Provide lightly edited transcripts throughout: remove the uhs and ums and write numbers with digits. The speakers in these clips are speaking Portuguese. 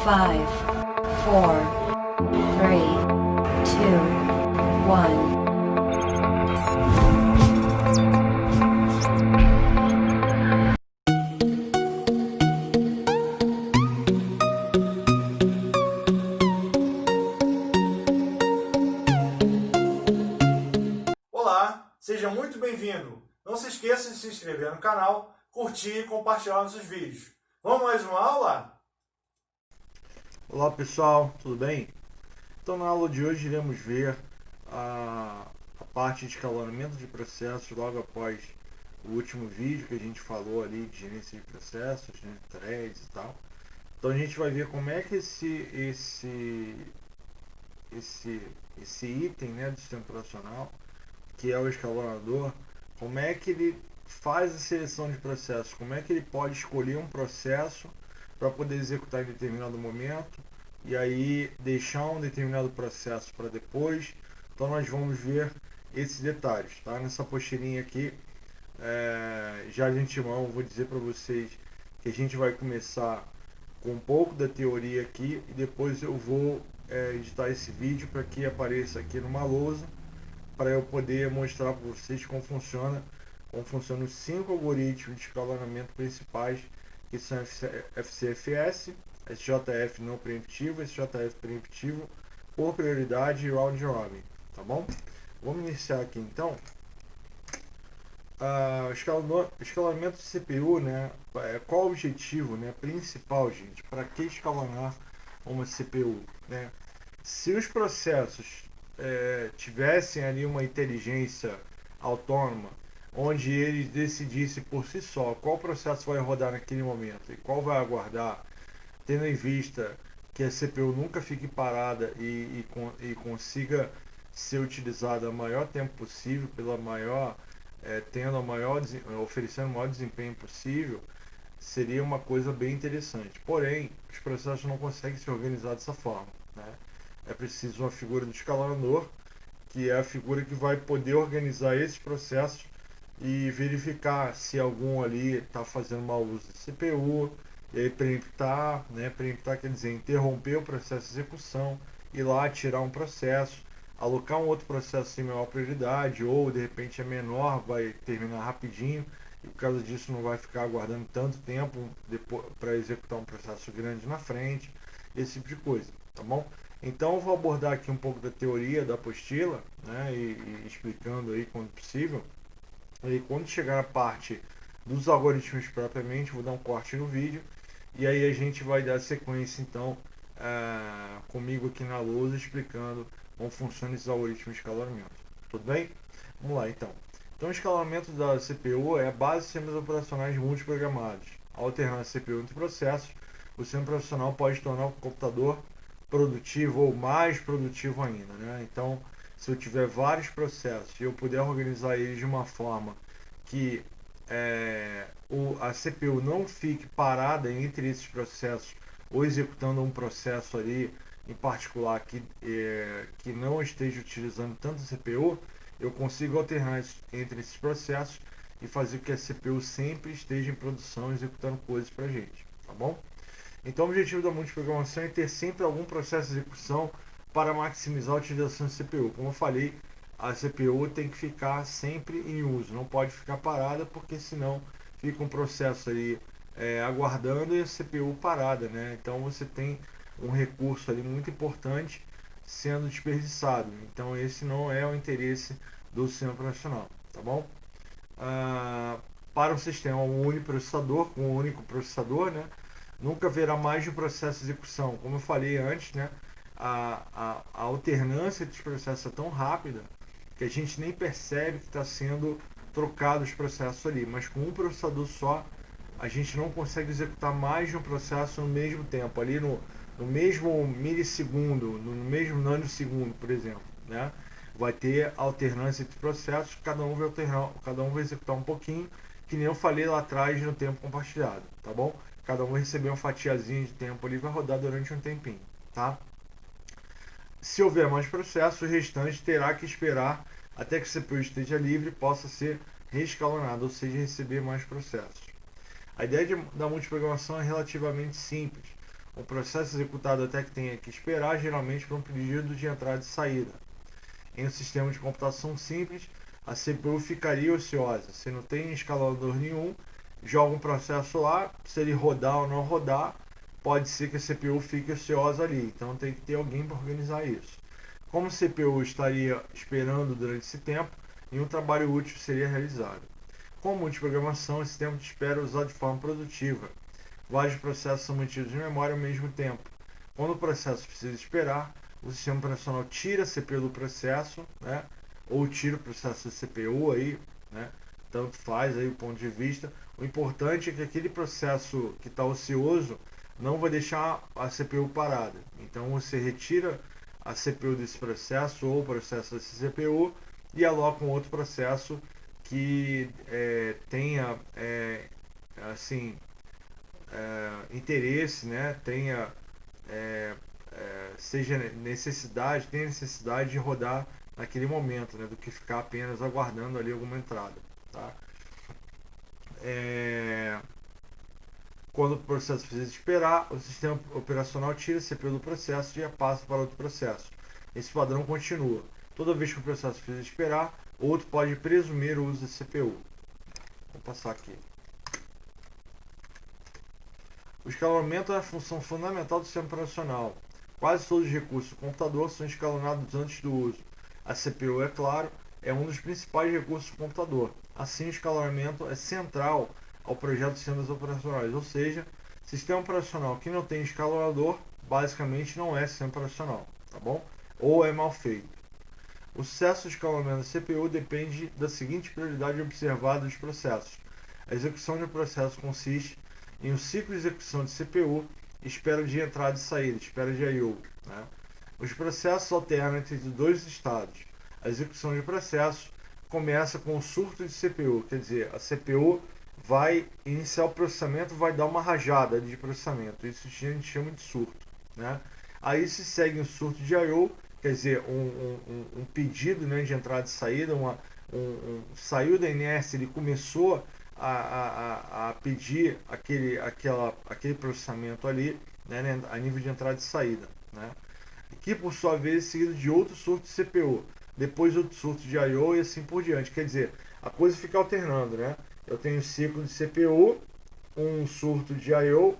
5, 4, 3, 2, 1. Olá, seja muito bem-vindo. Não se esqueça de se inscrever no canal, curtir e compartilhar nossos vídeos. Vamos mais uma aula? Olá pessoal, tudo bem? Então na aula de hoje iremos ver a parte de escalonamento de processos logo após o último vídeo que a gente falou ali de gerência de processos, né, threads e tal. Então a gente vai ver como é que esse item, né, do sistema operacional, que é o escalonador, como é que ele faz a seleção de processos, como é que ele pode escolher um processo para poder executar em determinado momento e aí deixar um determinado processo para depois. Então nós vamos ver esses detalhes, tá? Nessa pocheirinha aqui, já de antemão vou dizer para vocês que a gente vai começar com um pouco da teoria aqui e depois eu vou editar esse vídeo para que apareça aqui numa lousa, para eu poder mostrar para vocês como funcionam os 5 algoritmos de escalonamento principais, que são FCFS, SJF não preemptivo, SJF preemptivo, por prioridade e round robin, tá bom? Vamos iniciar aqui então. Escalonamento de CPU, né? Qual o objetivo, né, principal, gente? Para que escalonar uma CPU, né? Se os processos tivessem ali uma inteligência autônoma, onde eles decidissem por si só qual processo vai rodar naquele momento e qual vai aguardar, tendo em vista que a CPU nunca fique parada e consiga ser utilizada o maior tempo possível, oferecendo o maior desempenho possível, seria uma coisa bem interessante. Porém, os processos não conseguem se organizar dessa forma, né? É preciso uma figura do escalonador, que é a figura que vai poder organizar esses processos e verificar se algum ali está fazendo mau uso de CPU, e aí preemptar, né? Preemptar quer dizer interromper o processo de execução, ir lá tirar um processo, alocar um outro processo sem maior prioridade, ou de repente é menor, vai terminar rapidinho, e por causa disso não vai ficar aguardando tanto tempo para executar um processo grande na frente, esse tipo de coisa, tá bom? Então eu vou abordar aqui um pouco da teoria da apostila, né, e explicando aí quando possível. E quando chegar a parte dos algoritmos propriamente, vou dar um corte no vídeo e aí a gente vai dar sequência então comigo aqui na lousa explicando como funcionam esses algoritmos de escalonamento. Tudo bem? Vamos lá então. Então o escalonamento da CPU é a base de sistemas operacionais multiprogramados. Ao alternar a CPU entre processos, o sistema operacional pode tornar o computador produtivo ou mais produtivo ainda, né? Então, se eu tiver vários processos e eu puder organizar eles de uma forma que a CPU não fique parada entre esses processos ou executando um processo ali em particular que não esteja utilizando tanto a CPU, eu consigo alternar entre esses processos e fazer com que a CPU sempre esteja em produção executando coisas para a gente, tá bom? Então o objetivo da multiprogramação é ter sempre algum processo de execução para maximizar a utilização da CPU. Como eu falei, a CPU tem que ficar sempre em uso, não pode ficar parada, porque senão fica um processo ali aguardando e a CPU parada, né? Então você tem um recurso ali muito importante sendo desperdiçado. Então esse não é o interesse do sistema operacional, tá bom? Para um sistema uniprocessador, com um único processador, né, nunca haverá mais de um processo de execução. Como eu falei antes, né, a alternância dos processos é tão rápida que a gente nem percebe que está sendo trocado os processos ali. Mas com um processador só, a gente não consegue executar mais de um processo no mesmo tempo, ali no mesmo milissegundo, no mesmo nanosegundo, por exemplo, né? Vai ter alternância entre processos, cada um vai executar um pouquinho, que nem eu falei lá atrás no tempo compartilhado, tá bom? Cada um vai receber uma fatiazinha de tempo ali e vai rodar durante um tempinho, tá? Se houver mais processo, o restante terá que esperar até que o CPU esteja livre e possa ser reescalonado, ou seja, receber mais processos. A ideia da multiprogramação é relativamente simples. O processo executado até que tenha que esperar, geralmente para um pedido de entrada e saída. Em um sistema de computação simples, a CPU ficaria ociosa. Se não tem escalador nenhum, joga um processo lá, se ele rodar ou não rodar, pode ser que a CPU fique ociosa ali. Então tem que ter alguém para organizar isso. Como a CPU estaria esperando durante esse tempo, nenhum trabalho útil seria realizado. Com multiprogramação, esse tempo de espera é usado de forma produtiva. Vários processos são mantidos em memória ao mesmo tempo. Quando o processo precisa esperar, o sistema operacional tira a CPU do processo, né? Ou tira o processo da CPU aí, né? Tanto faz aí o ponto de vista. O importante é que aquele processo que está ocioso não vai deixar a CPU parada. Então você retira a CPU desse processo ou o processo dessa CPU e aloca um outro processo que tenha assim interesse, né? Tenha tenha necessidade de rodar naquele momento, né? Do que ficar apenas aguardando ali alguma entrada, tá? Quando o processo precisa esperar, o sistema operacional tira a CPU do processo e a passa para outro processo. Esse padrão continua. Toda vez que o processo precisa esperar, outro pode presumir o uso da CPU. Vou passar aqui. O escalonamento é a função fundamental do sistema operacional. Quase todos os recursos do computador são escalonados antes do uso. A CPU, é claro, é um dos principais recursos do computador. Assim, o escalonamento é central ao projeto de sistemas operacionais, ou seja, sistema operacional que não tem escalonador, basicamente não é sistema operacional, tá bom? Ou é mal feito. O sucesso do escalonamento da CPU depende da seguinte prioridade observada dos processos. A execução de um processo consiste em um ciclo de execução de CPU, espera de entrada e saída, espera de I/O. Né? Os processos alternam entre dois estados. A execução de processos começa com o surto de CPU, quer dizer, a CPU vai iniciar o processamento, vai dar uma rajada de processamento, isso a gente chama de surto. Né? Aí se segue um surto de I/O, quer dizer, um pedido, né, de entrada e saída, saiu da inércia, ele começou a pedir aquele processamento ali, né, a nível de entrada e saída. Né? Que por sua vez é seguido de outro surto de CPU, depois outro surto de I/O e assim por diante. Quer dizer, a coisa fica alternando, né? Eu tenho ciclo de CPU, um surto de I/O,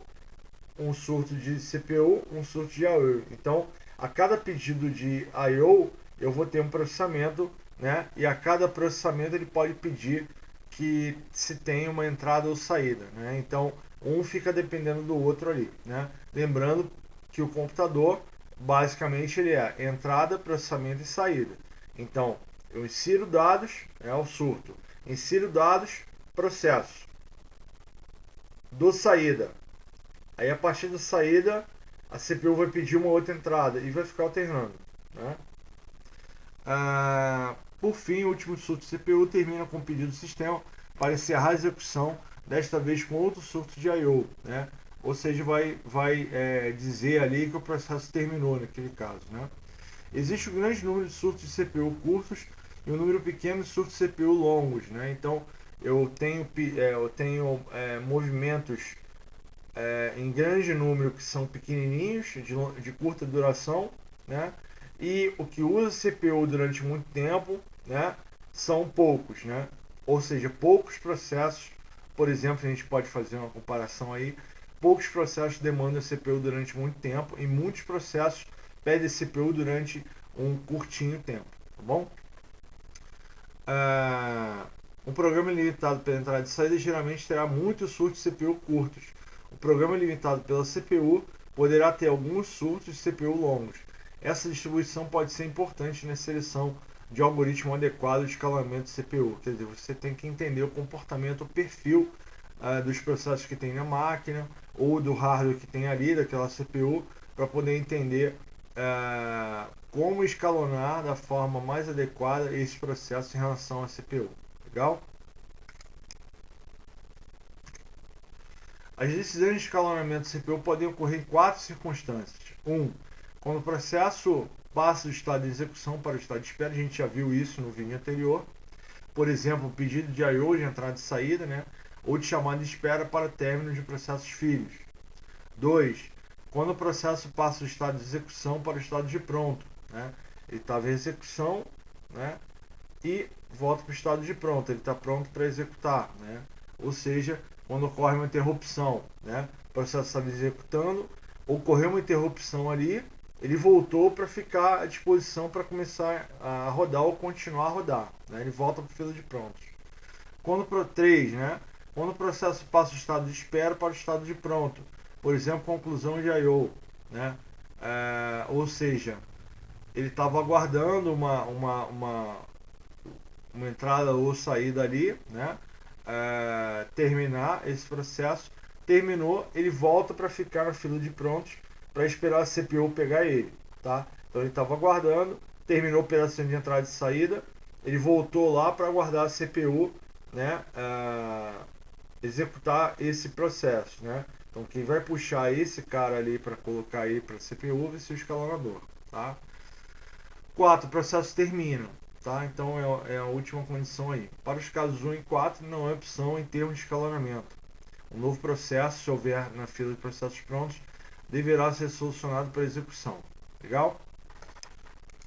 um surto de CPU, um surto de I/O. Então, a cada pedido de I/O, eu vou ter um processamento, né? E a cada processamento ele pode pedir que se tenha uma entrada ou saída, né? Então, um fica dependendo do outro ali, né? Lembrando que o computador, basicamente, ele é entrada, processamento e saída. Então, eu insiro dados, é o surto. Insiro dados, processo. Dou saída. Aí, a partir da saída, a CPU vai pedir uma outra entrada e vai ficar alternando. Né? Por fim, o último surto de CPU termina com o pedido do sistema para encerrar a execução, desta vez com outro surto de I/O. Né? Ou seja, vai dizer ali que o processo terminou naquele caso. Né? Existe um grande número de surtos de CPU curtos e um número pequeno de surtos de CPU longos. Né? Então, eu tenho movimentos em grande número que são pequenininhos, de curta duração, né? E o que usa CPU durante muito tempo, né, são poucos, né? Ou seja, poucos processos, por exemplo, a gente pode fazer uma comparação aí, poucos processos demandam CPU durante muito tempo e muitos processos pedem CPU durante um curtinho tempo, tá bom? Um programa limitado pela entrada e saída geralmente terá muitos surtos de CPU curtos. O programa limitado pela CPU poderá ter alguns surtos de CPU longos. Essa distribuição pode ser importante na seleção de algoritmo adequado de escalamento de CPU. Quer dizer, você tem que entender o comportamento, o perfil dos processos que tem na máquina ou do hardware que tem ali, daquela CPU, para poder entender como escalonar da forma mais adequada esses processos em relação à CPU. Legal? As decisões de escalonamento de CPU podem ocorrer em 4 circunstâncias. 1. Quando o processo passa do estado de execução para o estado de espera, a gente já viu isso no vídeo anterior. Por exemplo, o pedido de I/O, de entrada e saída, né? Ou de chamada de espera para término de processos filhos. 2. quando o processo passa do estado de execução para o estado de pronto, né? Ele estava em execução, né? E volta para o estado de pronto, ele está pronto para executar, né? Ou seja, quando ocorre uma interrupção, né? O processo estava executando, ocorreu uma interrupção ali, ele voltou para ficar à disposição para começar a rodar ou continuar a rodar, né? Ele volta para o fila de prontos. Quando pro 3, né? Quando o processo passa do estado de espera para o estado de pronto, por exemplo, conclusão de I/O, né? Ou seja, ele estava aguardando uma entrada ou saída ali, né? Terminar esse processo, terminou, ele volta para ficar na fila de prontos para esperar a CPU pegar ele, tá? Então ele estava aguardando, terminou a operação de entrada e saída, ele voltou lá para aguardar a CPU, né? Executar esse processo, né? Então quem vai puxar esse cara ali para colocar aí para a CPU vai ser o escalonador, tá? 4, o processo termina, tá? Então é a última condição aí. Para os casos 1 e 4 não é opção em termos de escalonamento. Um novo processo, se houver na fila de processos prontos, deverá ser solucionado para execução. Legal?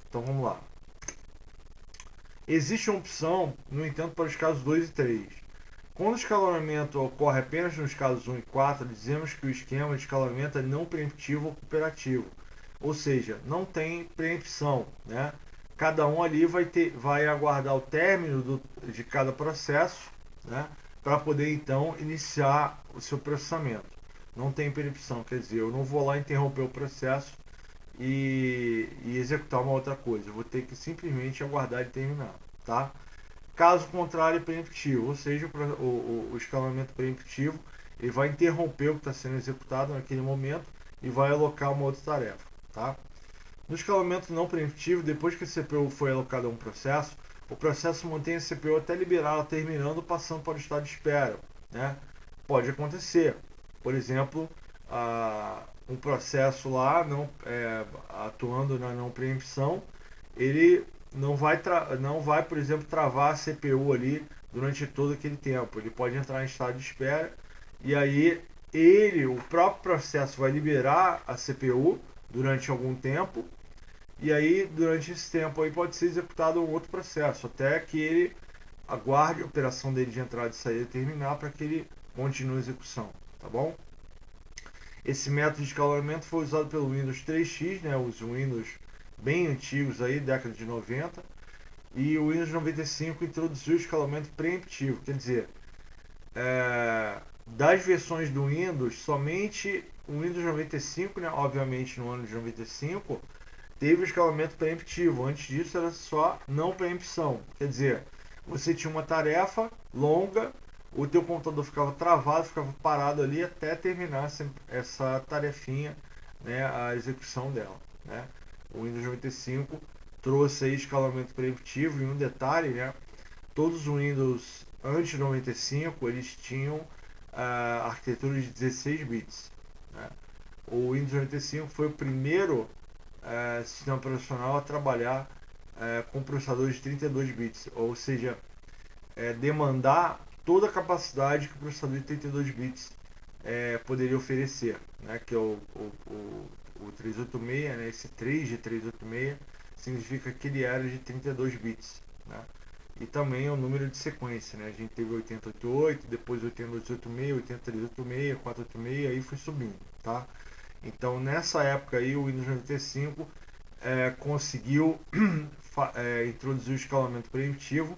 Então vamos lá. Existe uma opção, no entanto, para os casos 2 e 3. Quando o escalonamento ocorre apenas nos casos 1 e 4, dizemos que o esquema de escalonamento é não preemptivo ou cooperativo. Ou seja, não tem preempção, né? Cada um ali vai aguardar o término de cada processo, né? Para poder então iniciar o seu processamento. Não tem preempção, quer dizer, eu não vou lá interromper o processo e executar uma outra coisa. Eu vou ter que simplesmente aguardar ele terminar, tá? Caso contrário, é preemptivo, ou seja, o escalonamento preemptivo ele vai interromper o que está sendo executado naquele momento e vai alocar uma outra tarefa, tá? No escalonamento não preemptivo, depois que a CPU foi alocada a um processo, o processo mantém a CPU até liberá-la terminando, passando para o estado de espera, né? Pode acontecer, por exemplo, um processo lá atuando na não preempção, ele não vai, por exemplo, travar a CPU ali durante todo aquele tempo. Ele pode entrar em estado de espera e aí o próprio processo vai liberar a CPU durante algum tempo e aí durante esse tempo aí pode ser executado um outro processo até que ele aguarde a operação dele de entrada e saída terminar para que ele continue a execução, tá bom? Esse método de escalonamento foi usado pelo Windows 3.x, né, os Windows bem antigos aí, década de 90, e o Windows 95 introduziu o escalonamento preemptivo, quer dizer, das versões do Windows, somente o Windows 95, né, obviamente no ano de 95, teve o escalonamento preemptivo. Antes disso era só não preempção, quer dizer, você tinha uma tarefa longa, o teu computador ficava travado, ficava parado ali até terminar essa tarefinha, né, a execução dela, né? O Windows 95 trouxe aí escalonamento preemptivo e um detalhe, né? Todos os Windows antes de 95 eles tinham arquitetura de 16 bits, né? O Windows 95 foi o primeiro sistema operacional a trabalhar com processadores de 32 bits, ou seja, demandar toda a capacidade que o processador de 32 bits poderia oferecer, né? Que é o 386, né? Esse 3 de 386 significa que ele era de 32 bits, né? E também o número de sequência, né? A gente teve 8088, depois 8286, 8386, 486, aí foi subindo, tá? Então nessa época aí o Windows 95 conseguiu introduzir o escalonamento preemptivo,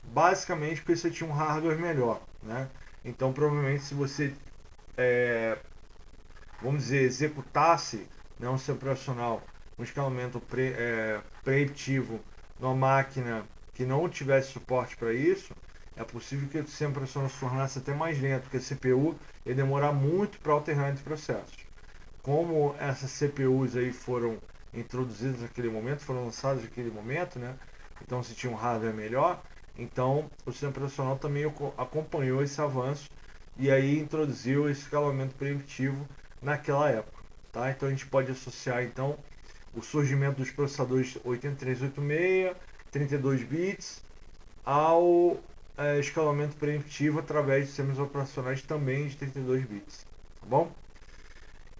basicamente porque você tinha um hardware melhor, né? Então provavelmente se você vamos dizer, executasse, né, um sistema operacional, um escalonamento preemptivo numa máquina que não tivesse suporte para isso, é possível que o sistema operacional se tornasse até mais lento, porque a CPU ia demorar muito para alternar entre processos. Como essas CPUs aí foram introduzidas naquele momento, foram lançadas naquele momento, né? Então se tinha um hardware melhor, então o sistema operacional também acompanhou esse avanço e aí introduziu esse escalonamento preemptivo naquela época, tá? Então a gente pode associar então o surgimento dos processadores 8386, 32 bits ao escalonamento preemptivo através de sistemas operacionais também de 32 bits, tá bom?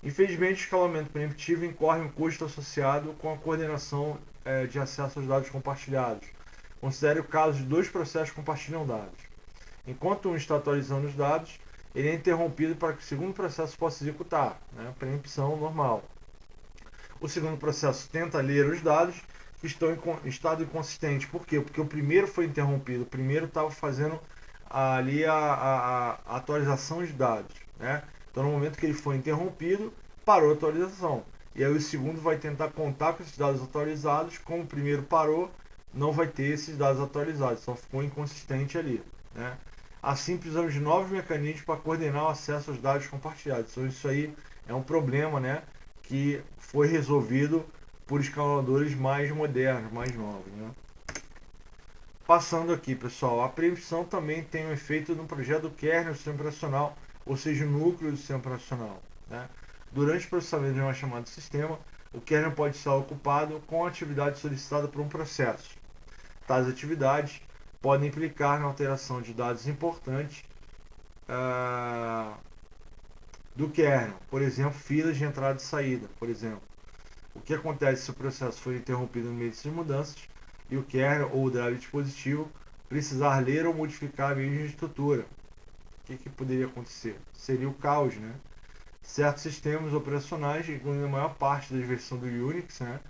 Infelizmente, o escalonamento preemptivo incorre um custo associado com a coordenação de acesso aos dados compartilhados. Considere o caso de dois processos que compartilham dados. Enquanto um está atualizando os dados, ele é interrompido para que o segundo processo possa executar, né? Preempção normal. O segundo processo tenta ler os dados que estão em estado inconsistente. Por quê? Porque o primeiro foi interrompido, o primeiro estava fazendo ali a atualização de dados, né? Então, no momento que ele foi interrompido, parou a atualização. E aí o segundo vai tentar contar com esses dados atualizados. Como o primeiro parou, não vai ter esses dados atualizados, então ficou inconsistente ali, né? Assim, precisamos de novos mecanismos para coordenar o acesso aos dados compartilhados. Então, isso aí é um problema, né, que foi resolvido por escaladores mais modernos, mais novos, né? Passando aqui, pessoal, a preempção também tem um efeito no projeto do kernel do sistema operacional, ou seja, o núcleo do sistema operacional, né? Durante o processamento de uma chamada de sistema, o kernel pode estar ocupado com a atividade solicitada por um processo. Tais atividades podem implicar na alteração de dados importantes do kernel, por exemplo, filas de entrada e saída, por exemplo. O que acontece se o processo for interrompido no meio dessas mudanças e o kernel ou o drive dispositivo precisar ler ou modificar a mesma estrutura? O que poderia acontecer? Seria o caos, né? Certos sistemas operacionais, incluindo a maior parte das versões do Unix, né,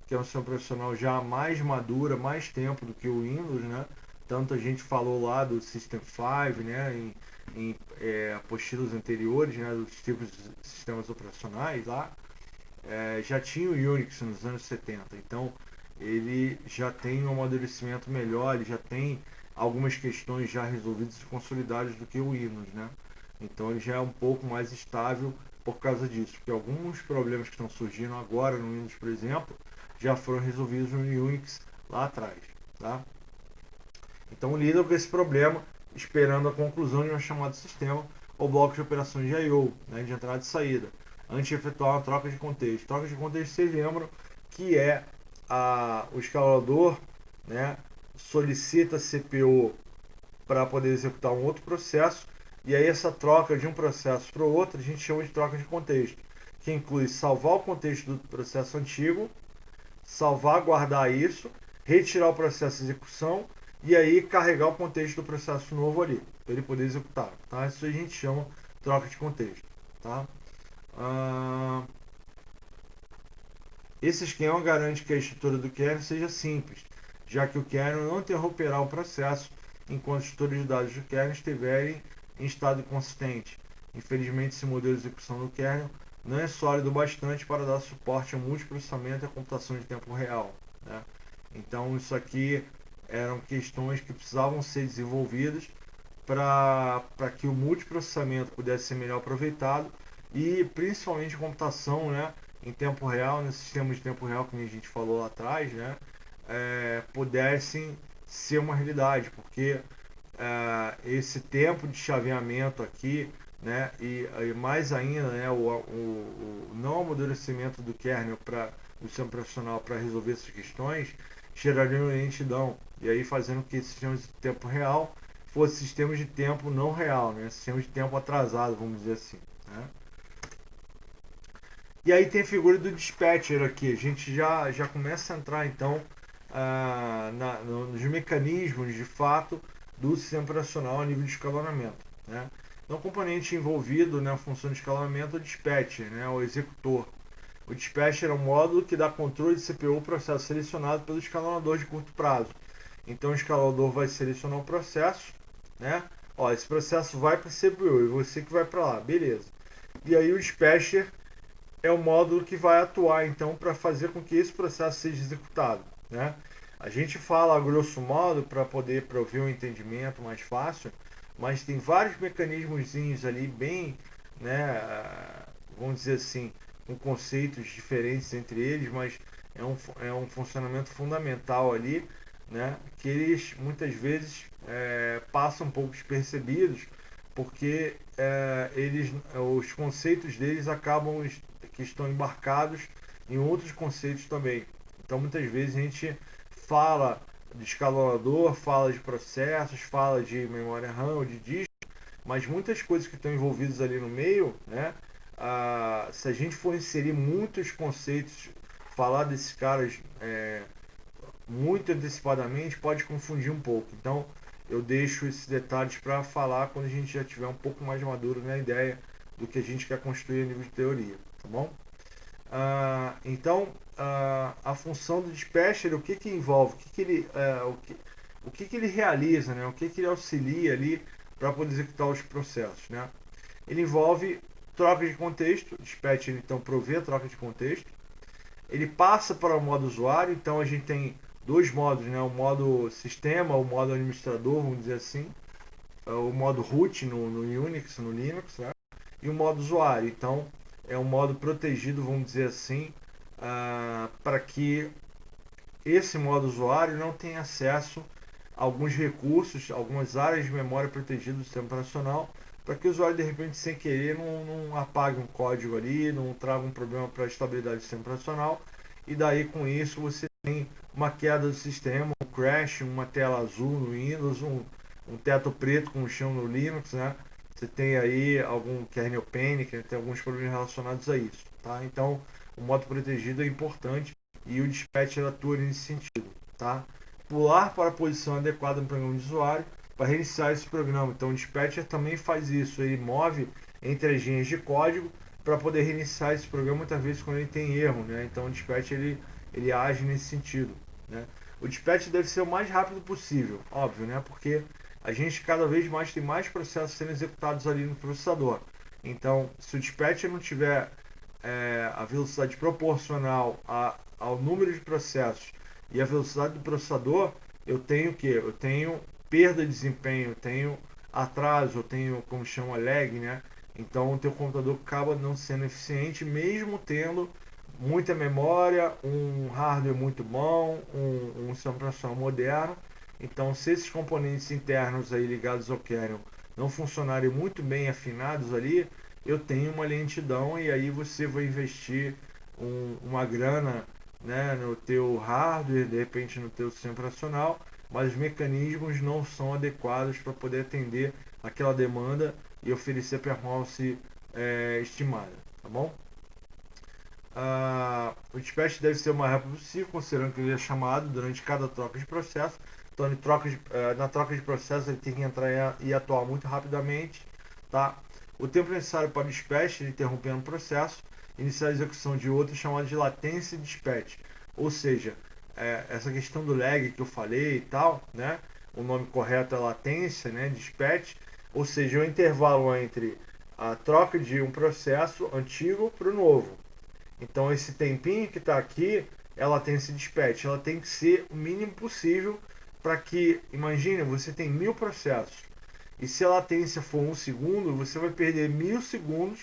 que é um sistema operacional já mais madura, mais tempo do que o Windows, né? Tanto a gente falou lá do System 5, né, em apostilas anteriores, né, dos tipos de sistemas operacionais lá, já tinha o Unix nos anos 70, então ele já tem um amadurecimento melhor, ele já tem algumas questões já resolvidas e consolidadas do que o Windows, né? Então ele já é um pouco mais estável por causa disso, porque alguns problemas que estão surgindo agora no Windows, por exemplo, já foram resolvidos no Unix lá atrás, tá? Então lida com esse problema, esperando a conclusão de uma chamada de sistema ou bloco de operações de I/O, né, de entrada e saída, antes de efetuar uma troca de contexto. Troca de contexto, vocês lembram que é o escalador, né, solicita CPU para poder executar um outro processo, e aí essa troca de um processo para o outro a gente chama de troca de contexto, que inclui salvar o contexto do processo antigo, salvar, guardar isso, retirar o processo de execução e aí carregar o contexto do processo novo ali, para ele poder executar, tá? Isso a gente chama troca de contexto, tá? Esse esquema garante que a estrutura do kernel seja simples, já que o kernel não interromperá o processo enquanto os estruturas de dados do kernel estiverem em estado inconsistente. Infelizmente, esse modelo de execução do kernel não é sólido bastante para dar suporte ao multiprocessamento e à computação de tempo real, né? Então, isso aqui eram questões que precisavam ser desenvolvidas para que o multiprocessamento pudesse ser melhor aproveitado e principalmente a computação, né, em tempo real, nesses sistemas de tempo real que a gente falou lá atrás, né, pudessem ser uma realidade, porque esse tempo de chaveamento aqui, né, e mais ainda, né, o não amadurecimento do kernel do sistema profissional para resolver essas questões geraria uma lentidão, e aí fazendo que esses sistemas de tempo real fossem sistemas de tempo não real, né, sistemas de tempo atrasado, vamos dizer assim, né. E aí tem a figura do dispatcher aqui, a gente já começa a entrar então nos mecanismos de fato do sistema operacional a nível de escalonamento, né. Então, o componente envolvido na função de escalonamento é o dispatcher, né, o executor. O dispatcher é um módulo que dá controle de CPU ao processo selecionado pelo escalonador de curto prazo. Então, o escalador vai selecionar o processo, né? Ó, esse processo vai para a CPU e você que vai para lá, beleza. E aí o dispatcher é o módulo que vai atuar então para fazer com que esse processo seja executado, né? A gente fala a grosso modo para poder prover um entendimento mais fácil, mas tem vários mecanismos ali bem, né, vamos dizer assim, com conceitos diferentes entre eles, mas é um funcionamento fundamental ali, né, que eles muitas vezes passam um pouco despercebidos, porque os conceitos deles acabam que estão embarcados em outros conceitos também. Então muitas vezes a gente fala de escalonador, fala de processos, fala de memória RAM ou de disco, mas muitas coisas que estão envolvidas ali no meio, né, se a gente for inserir muitos conceitos, falar desses caras muito antecipadamente, pode confundir um pouco. Então, eu deixo esses detalhes para falar quando a gente já tiver um pouco mais maduro na ideia do que a gente quer construir a nível de teoria, tá bom? Então, a função do dispatcher, o que envolve, o que ele realiza, né? O que ele auxilia ali para poder executar os processos, né? Ele envolve troca de contexto, o dispatcher então provê a troca de contexto. Ele passa para o modo usuário, então a gente tem dois modos, né? O modo sistema, o modo administrador, vamos dizer assim, o modo root no Unix, no Linux, né? E o modo usuário. Então, é um modo protegido, vamos dizer assim, para que esse modo usuário não tenha acesso a alguns recursos, algumas áreas de memória protegidas do sistema operacional, para que o usuário, de repente, sem querer, não apague um código ali, não traga um problema para a estabilidade do sistema operacional, e daí, com isso, você tem uma queda do sistema, um crash, uma tela azul no Windows, um teto preto como chama no Linux, né? Você tem aí algum kernel panic, tem alguns problemas relacionados a isso, tá? Então, o modo protegido é importante e o dispatcher atua nesse sentido, tá? Pular para a posição adequada no programa de usuário para reiniciar esse programa. Então, o dispatcher também faz isso, ele move entre as linhas de código para poder reiniciar esse programa muitas vezes quando ele tem erro, né? Então, o dispatcher ele age nesse sentido, né? O dispatch deve ser o mais rápido possível, óbvio, né? Porque a gente cada vez mais tem mais processos sendo executados ali no processador. Então, se o dispatch não tiver a velocidade proporcional ao número de processos e a velocidade do processador, eu tenho o quê? Eu tenho perda de desempenho, eu tenho atraso, eu tenho, como chama, lag, né? Então, o teu computador acaba não sendo eficiente, mesmo tendo muita memória, um hardware muito bom, um sistema operacional moderno. Então, se esses componentes internos aí ligados ao kernel não funcionarem muito bem afinados ali, eu tenho uma lentidão e aí você vai investir uma grana, né, no teu hardware, de repente no teu sistema operacional, mas os mecanismos não são adequados para poder atender aquela demanda e oferecer a performance estimada, tá bom? O dispatch deve ser o mais rápido possível, considerando que ele é chamado durante cada troca de processo. Então, na troca de processo, ele tem que entrar e atuar muito rapidamente. Tá? O tempo necessário para o dispatch, interrompendo o processo, iniciar a execução de outro, chamado de latência dispatch. Ou seja, essa questão do lag que eu falei e tal, né? O nome correto é latência, né? Dispatch. Ou seja, o intervalo entre a troca de um processo antigo para o novo. Então esse tempinho que está aqui, ela tem esse dispatch, ela tem que ser o mínimo possível para que, imagine, você tem 1000 processos e se a latência for 1 segundo, você vai perder 1000 segundos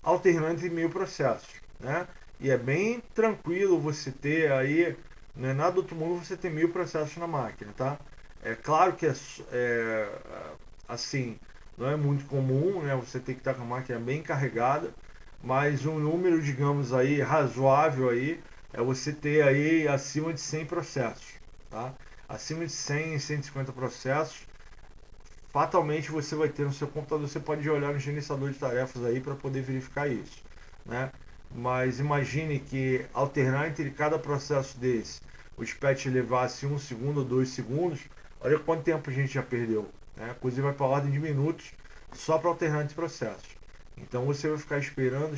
alternando entre 1000 processos, né? E é bem tranquilo você ter aí, não é nada do outro mundo você ter 1000 processos na máquina, tá? É claro que assim, não é muito comum, né? Você tem que estar com a máquina bem carregada, mas um número, digamos aí, razoável aí, é você ter aí acima de 100 processos, tá? Acima de 100, 150 processos, fatalmente você vai ter no seu computador, você pode olhar no gerenciador de tarefas aí para poder verificar isso, né? Mas imagine que alternar entre cada processo desse, o dispatch levasse 1 segundo ou 2 segundos, olha quanto tempo a gente já perdeu, né? A coisa vai para a ordem de minutos só para alternar entre processos. Então você vai ficar esperando,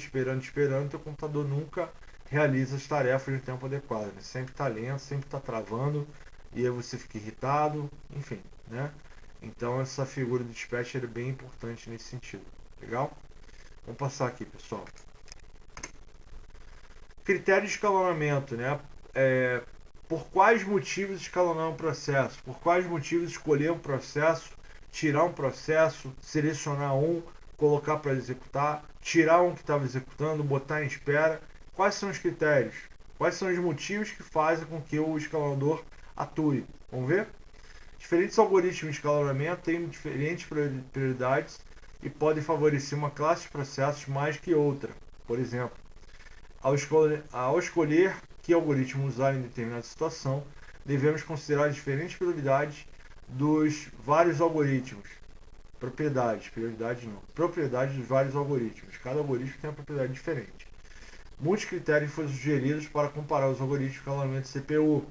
teu computador nunca realiza as tarefas no tempo adequado, né? Sempre está lento, sempre está travando, e aí você fica irritado, enfim, né? Então essa figura do dispatcher é bem importante nesse sentido. Legal? Vamos passar aqui, pessoal. Critério de escalonamento, né? Por quais motivos escalonar um processo? Por quais motivos escolher um processo, tirar um processo, selecionar um, colocar para executar, tirar um que estava executando, botar em espera? Quais são os critérios? Quais são os motivos que fazem com que o escalonador atue? Vamos ver? Diferentes algoritmos de escalonamento têm diferentes prioridades e podem favorecer uma classe de processos mais que outra. Por exemplo, ao escolher que algoritmo usar em determinada situação, devemos considerar as diferentes prioridades dos vários algoritmos. propriedades, prioridade não, propriedades dos vários algoritmos. Cada algoritmo tem uma propriedade diferente. Muitos critérios foram sugeridos para comparar os algoritmos de escalonamento de CPU.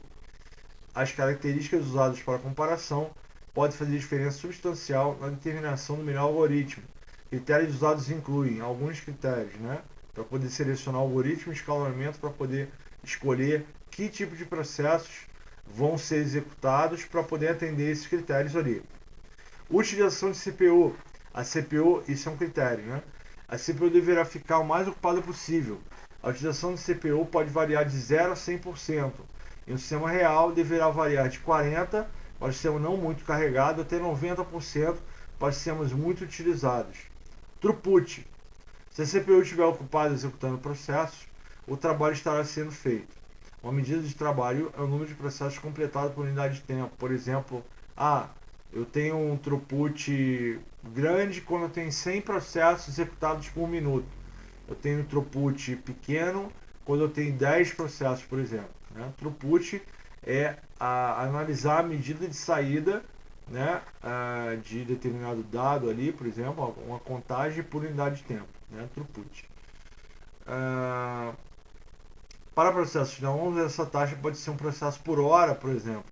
As características usadas para comparação podem fazer diferença substancial na determinação do melhor algoritmo. Critérios usados incluem alguns critérios, né, para poder selecionar o algoritmo de escalonamento, para poder escolher que tipo de processos vão ser executados para poder atender esses critérios ali. Utilização de CPU. A CPU, isso é um critério, né? A CPU deverá ficar o mais ocupada possível. A utilização de CPU pode variar de 0 a 100%. Em um sistema real, deverá variar de 40% para o sistema não muito carregado até 90% para sistemas muito utilizados. Throughput. Se a CPU estiver ocupada executando processos, o trabalho estará sendo feito. Uma medida de trabalho é o número de processos completados por unidade de tempo. Por exemplo, eu tenho um throughput grande quando eu tenho 100 processos executados por minuto. Eu tenho um throughput pequeno quando eu tenho 10 processos, por exemplo. Né? Throughput é analisar a medida de saída, né, de determinado dado ali, por exemplo, uma contagem por unidade de tempo. Né? Throughput. Para processos longos, essa taxa pode ser um processo por hora, por exemplo.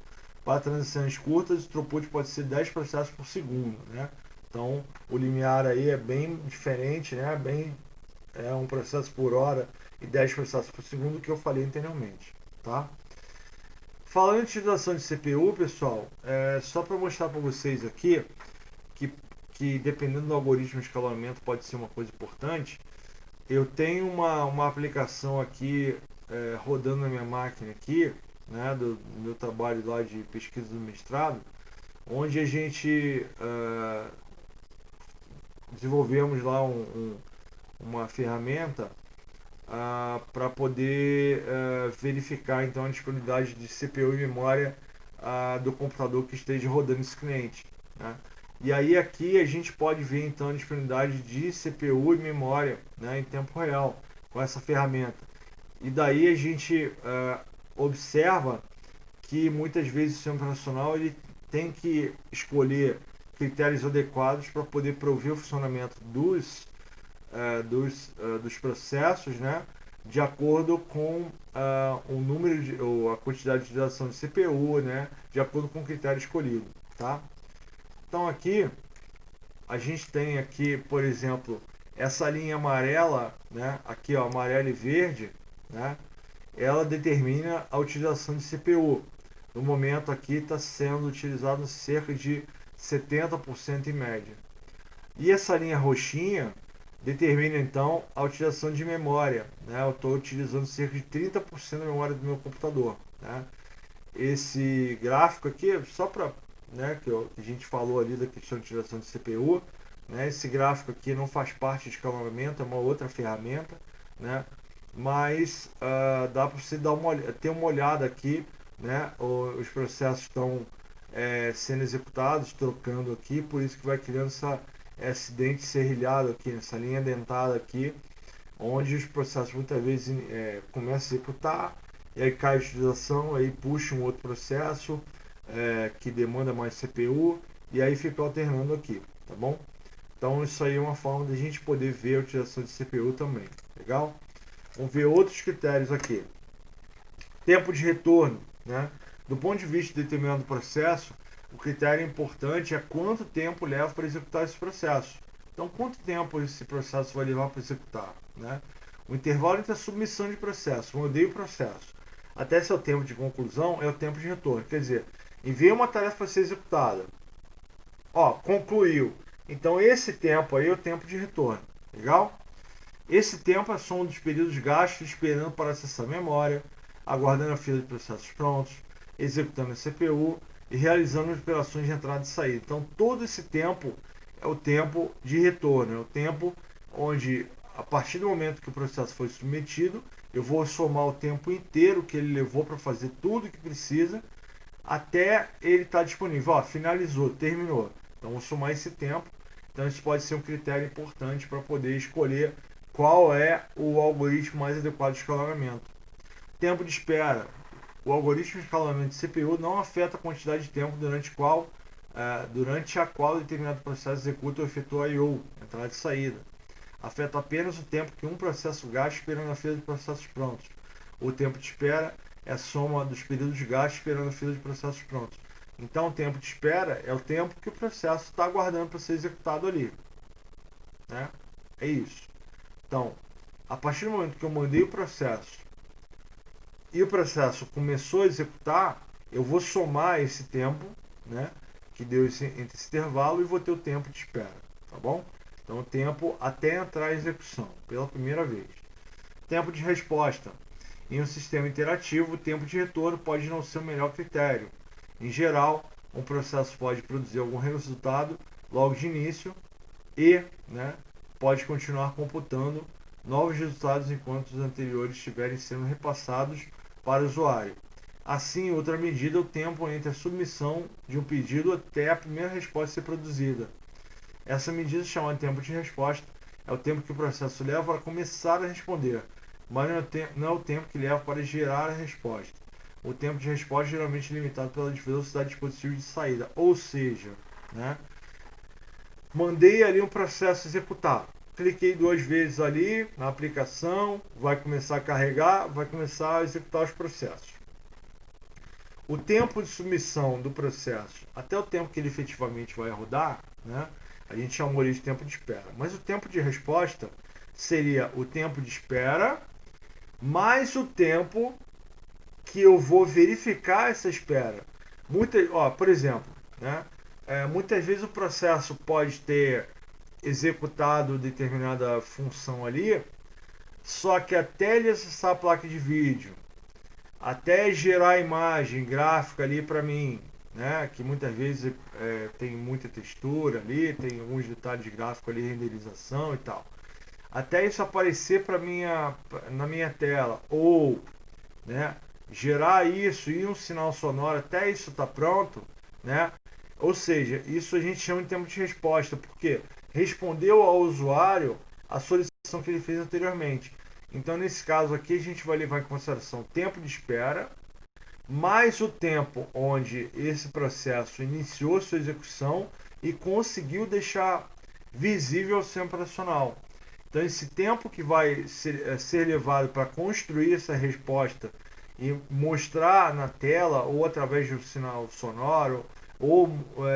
Para transições curtas, o throughput pode ser 10 processos por segundo. Né? Então, o limiar aí é bem diferente, né? É um processo por hora e 10 processos por segundo, que eu falei anteriormente. Tá? Falando em utilização de CPU, pessoal, só para mostrar para vocês aqui que dependendo do algoritmo de escalonamento pode ser uma coisa importante. Eu tenho uma aplicação aqui rodando na minha máquina aqui, né, do meu trabalho lá de pesquisa do mestrado, onde a gente desenvolvemos lá uma ferramenta para poder verificar então a disponibilidade de CPU e memória do computador que esteja rodando esse cliente. Né? E aí aqui a gente pode ver então a disponibilidade de CPU e memória, né, em tempo real com essa ferramenta. E daí a gente observa que muitas vezes o sistema operacional ele tem que escolher critérios adequados para poder prover o funcionamento dos processos, né, de acordo com o número ou a quantidade de utilização de CPU, né, de acordo com o critério escolhido, tá? Então aqui a gente tem aqui, por exemplo, essa linha amarela, né, aqui ó, amarela e verde, né, ela determina a utilização de CPU. No momento aqui está sendo utilizado cerca de 70% em média. E essa linha roxinha determina então a utilização de memória. Né? Eu estou utilizando cerca de 30% da memória do meu computador. Né? Esse gráfico aqui, só para, né, que a gente falou ali da questão de utilização de CPU, né? Esse gráfico aqui não faz parte de escalonamento, é uma outra ferramenta, né? Mas dá para você ter uma olhada aqui, né? Os processos estão sendo executados, trocando aqui, por isso que vai criando esse dente serrilhado aqui, essa linha dentada aqui, onde os processos muitas vezes começam a executar, e aí cai a utilização, aí puxa um outro processo que demanda mais CPU, e aí fica alternando aqui, tá bom? Então isso aí é uma forma de a gente poder ver a utilização de CPU também, legal? Vamos ver outros critérios aqui. Tempo de retorno, né? Do ponto de vista de determinado processo, o critério importante é quanto tempo leva para executar esse processo. Então, quanto tempo esse processo vai levar para executar, né? O intervalo entre a submissão de processo, o odeio processo, até seu tempo de conclusão é o tempo de retorno. Quer dizer, envia uma tarefa para ser executada. Concluiu. Então, esse tempo aí é o tempo de retorno. Legal? Esse tempo é a soma dos períodos gastos esperando para acessar a memória, aguardando a fila de processos prontos, executando a CPU e realizando as operações de entrada e saída. Então, todo esse tempo é o tempo de retorno, é o tempo onde, a partir do momento que o processo foi submetido, eu vou somar o tempo inteiro que ele levou para fazer tudo o que precisa, até ele estar disponível. Finalizou, terminou. Então, vou somar esse tempo. Então, isso pode ser um critério importante para poder escolher qual é o algoritmo mais adequado de escalonamento. Tempo de espera. O algoritmo de escalonamento de CPU não afeta a quantidade de tempo durante qual durante a qual determinado processo executa ou efetua I/O, entrada e saída. Afeta apenas o tempo que um processo gasta esperando a fila de processos prontos. O tempo de espera é a soma dos períodos gastos esperando a fila de processos prontos. Então, o tempo de espera é o tempo que o processo está aguardando para ser executado ali. Né? É isso. Então, a partir do momento que eu mandei o processo e o processo começou a executar, eu vou somar esse tempo, né, que deu entre esse intervalo, e vou ter o tempo de espera. Tá bom? Então, o tempo até entrar a execução, pela primeira vez. Tempo de resposta. Em um sistema interativo, o tempo de retorno pode não ser o melhor critério. Em geral, um processo pode produzir algum resultado logo de início e, né, pode continuar computando novos resultados enquanto os anteriores estiverem sendo repassados para o usuário. Assim, em outra medida, o tempo entre a submissão de um pedido até a primeira resposta ser produzida. Essa medida, chamada tempo de resposta, é o tempo que o processo leva para começar a responder, mas não é o tempo que leva para gerar a resposta. O tempo de resposta geralmente é limitado pela velocidade do dispositivo de saída, ou seja, né, mandei ali um processo executar, cliquei 2 vezes ali na aplicação, vai começar a carregar, vai começar a executar os processos. O tempo de submissão do processo até o tempo que ele efetivamente vai rodar, né, a gente chamou de tempo de espera. Mas o tempo de resposta seria o tempo de espera mais o tempo que eu vou verificar essa espera. Por exemplo, né, muitas vezes o processo pode ter executado determinada função ali, só que até ele acessar a placa de vídeo, até gerar a imagem gráfica ali para mim, né, que muitas vezes tem muita textura ali, tem alguns detalhes gráficos ali, renderização e tal. Até isso aparecer na minha tela, ou, né, gerar isso e um sinal sonoro, até isso estar pronto, né? Ou seja, isso a gente chama de tempo de resposta, porque respondeu ao usuário a solicitação que ele fez anteriormente. Então, nesse caso aqui, a gente vai levar em consideração o tempo de espera, mais o tempo onde esse processo iniciou sua execução e conseguiu deixar visível o sistema operacional. Então, esse tempo que vai ser levado para construir essa resposta e mostrar na tela, ou através de um sinal sonoro, ou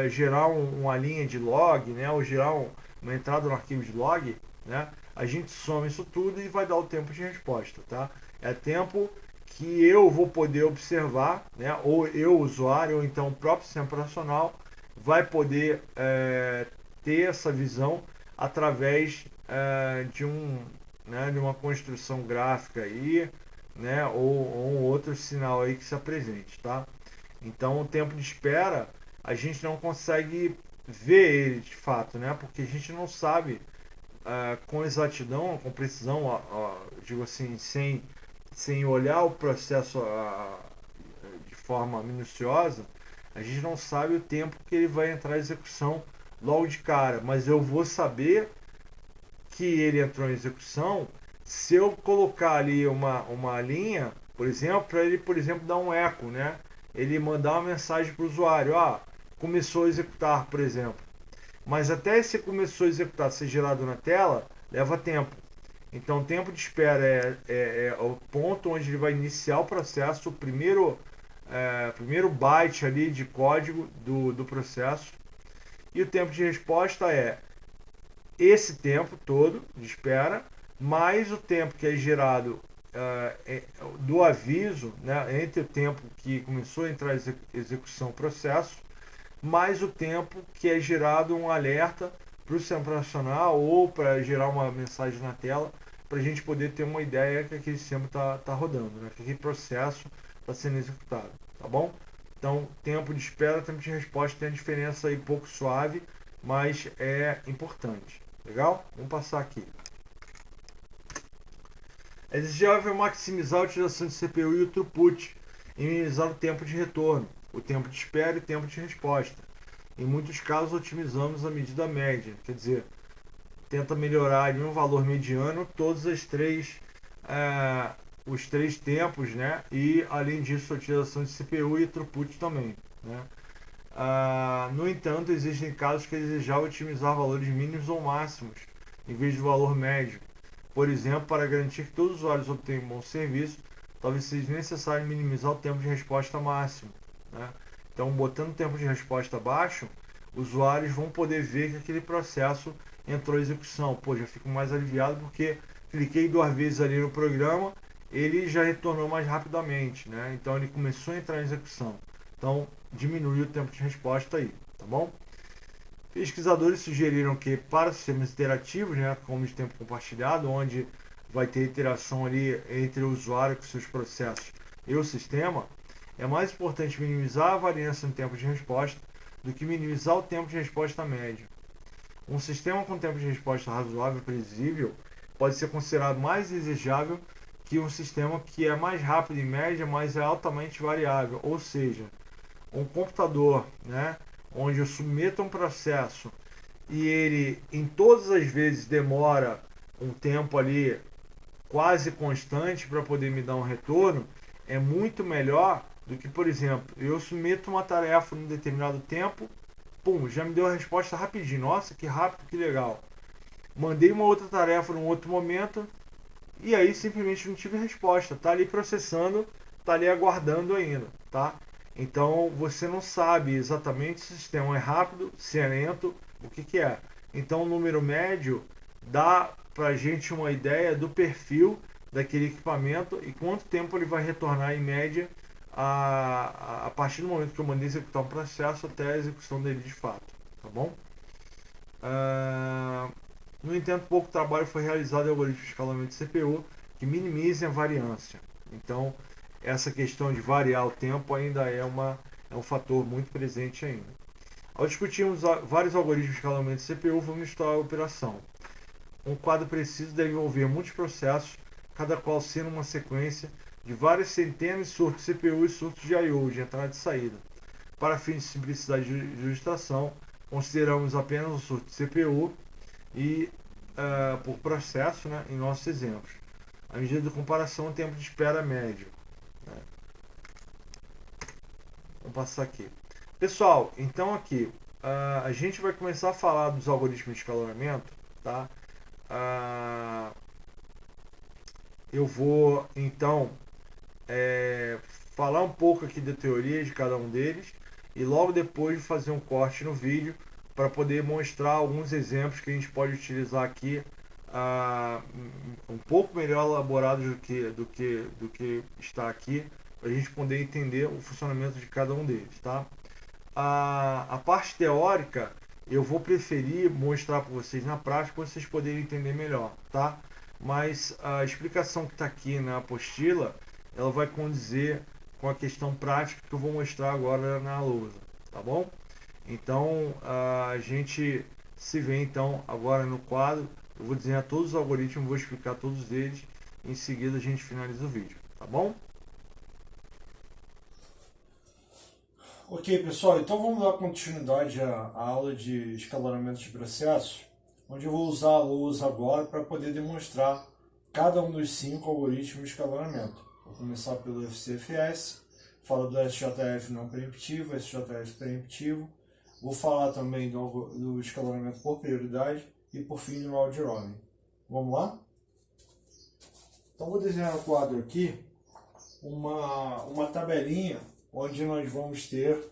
gerar uma linha de log, né, ou gerar uma entrada no arquivo de log, né, a gente soma isso tudo e vai dar o tempo de resposta. Tá? É tempo que eu vou poder observar, né, ou eu, usuário, ou então o próprio sistema operacional, vai poder ter essa visão através de uma construção gráfica aí, né, ou um outro sinal aí que se apresente, tá? Então, o tempo de espera a gente não consegue ver ele de fato, né, porque a gente não sabe com exatidão, com precisão, digo assim, sem olhar o processo de forma minuciosa, a gente não sabe o tempo que ele vai entrar em execução logo de cara, mas eu vou saber que ele entrou em execução se eu colocar ali uma linha, por exemplo, para ele, por exemplo, dar um eco, né? Ele mandar uma mensagem para o usuário, começou a executar, por exemplo. Mas até esse começou a executar ser gerado na tela, leva tempo. Então, o tempo de espera é o ponto onde ele vai iniciar o processo, o primeiro byte ali de código do processo. E o tempo de resposta é esse tempo todo de espera, mais o tempo que é gerado do aviso, né, entre o tempo que começou a entrar em execução do processo, mais o tempo que é gerado um alerta para o sistema operacional ou para gerar uma mensagem na tela, para a gente poder ter uma ideia que aquele sistema está rodando, né, que aquele processo está sendo executado, tá bom? Então, tempo de espera, tempo de resposta tem uma diferença aí pouco suave, mas é importante. Legal? Vamos passar aqui. É desejável maximizar a utilização de CPU e o throughput e minimizar o tempo de retorno, o tempo de espera e o tempo de resposta. Em muitos casos, otimizamos a medida média, quer dizer, tenta melhorar em um valor mediano todos os três tempos, né? E além disso, a utilização de CPU e throughput também, né? No entanto, existem casos que é desejável otimizar valores mínimos ou máximos, em vez do valor médio. Por exemplo, para garantir que todos os usuários obtenham um bom serviço, talvez seja necessário minimizar o tempo de resposta máximo, né? Então, botando o tempo de resposta baixo, usuários vão poder ver que aquele processo entrou em execução. Pô, já fico mais aliviado porque cliquei 2 vezes ali no programa, ele já retornou mais rapidamente, né? Então ele começou a entrar em execução. Então diminuiu o tempo de resposta aí, tá bom? Pesquisadores sugeriram que para sistemas interativos, né, como de tempo compartilhado, onde vai ter interação ali entre o usuário com seus processos e o sistema, é mais importante minimizar a variância no tempo de resposta do que minimizar o tempo de resposta médio. Um sistema com tempo de resposta razoável e previsível pode ser considerado mais desejável que um sistema que é mais rápido em média, mas é altamente variável. Ou seja, um computador, né, onde eu submeto um processo e ele em todas as vezes demora um tempo ali quase constante para poder me dar um retorno, é muito melhor do que, por exemplo, eu submeto uma tarefa num determinado tempo, pum, já me deu a resposta rapidinho. Nossa, que rápido, que legal. Mandei uma outra tarefa num outro momento e aí simplesmente não tive resposta. Tá ali processando, tá ali aguardando ainda, tá? Então você não sabe exatamente se o sistema é rápido, se é lento, o que que é. Então o número médio dá pra gente uma ideia do perfil daquele equipamento e quanto tempo ele vai retornar em média a partir do momento que eu mandei executar um processo até a execução dele de fato, tá bom? Ah, no entanto, pouco trabalho foi realizado em algoritmos de escalamento de CPU que minimizem a variância. Então, essa questão de variar o tempo ainda é um fator muito presente ainda. Ao discutirmos vários algoritmos de escalamento de CPU, vamos estudar a operação. Um quadro preciso deve envolver muitos processos, cada qual sendo uma sequência de várias centenas de surtos de CPU e surtos de I/O, de entrada e saída. Para fins de simplicidade de ilustração, consideramos apenas o surto de CPU e por processo, né, em nossos exemplos. A medida de comparação é o tempo de espera médio, né? Vamos passar aqui. Pessoal, então aqui a gente vai começar a falar dos algoritmos de escalonamento, tá? Eu vou então falar um pouco aqui da teoria de cada um deles e logo depois fazer um corte no vídeo para poder mostrar alguns exemplos que a gente pode utilizar aqui um pouco melhor elaborados do que está aqui para a gente poder entender o funcionamento de cada um deles, tá? A parte teórica eu vou preferir mostrar para vocês na prática para vocês poderem entender melhor, tá? Mas a explicação que está aqui na apostila ela vai condizer com a questão prática que eu vou mostrar agora na lousa, tá bom? Então a gente se vê então agora no quadro. Eu vou desenhar todos os algoritmos, vou explicar todos eles. Em seguida a gente finaliza o vídeo, tá bom? Ok, pessoal, então vamos dar continuidade à aula de escalonamento de processos, onde eu vou usar a lousa agora para poder demonstrar cada um dos 5 algoritmos de escalonamento. Vou começar pelo FCFS, falo do SJF não preemptivo, SJF preemptivo, vou falar também do escalonamento por prioridade e por fim do round robin. Vamos lá? Então vou desenhar no quadro aqui uma tabelinha onde nós vamos ter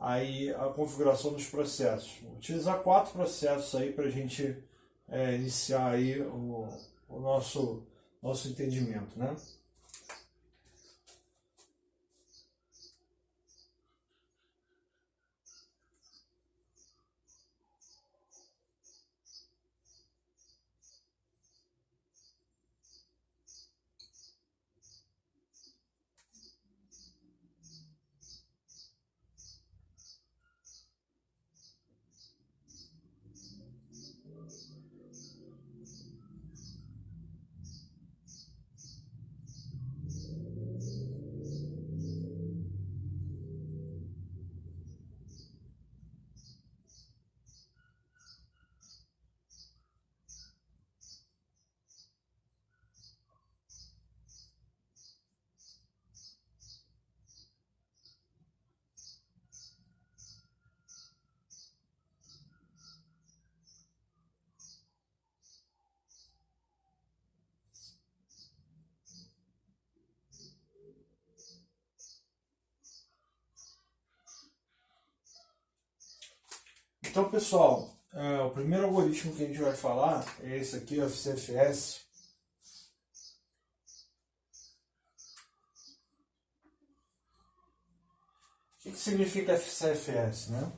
aí a configuração dos processos. Vou utilizar 4 processos aí para a gente iniciar aí o nosso entendimento, né? Então, pessoal, o primeiro algoritmo que a gente vai falar é esse aqui, o FCFS. O que significa FCFS, né?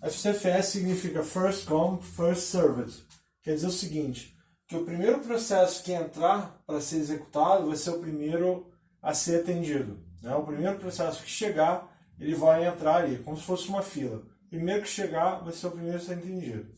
FCFS significa First Come, First Served. Quer dizer o seguinte, que o primeiro processo que entrar para ser executado vai ser o primeiro a ser atendido, né? O primeiro processo que chegar, ele vai entrar ali, como se fosse uma fila. O primeiro que chegar vai ser o primeiro a ser atendido.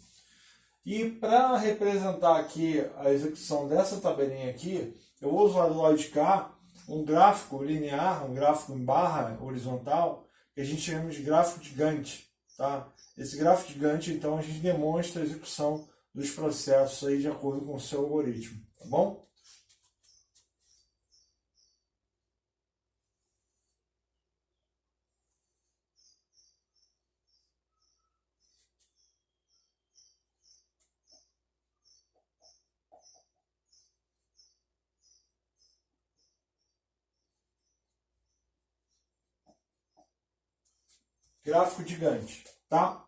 E para representar aqui a execução dessa tabelinha aqui, eu vou usar do lado de cá um gráfico linear, um gráfico em barra horizontal, que a gente chama de gráfico de Gantt. Tá? Esse gráfico de Gantt, então, a gente demonstra a execução dos processos aí de acordo com o seu algoritmo, tá bom? Gráfico de Gantt, tá?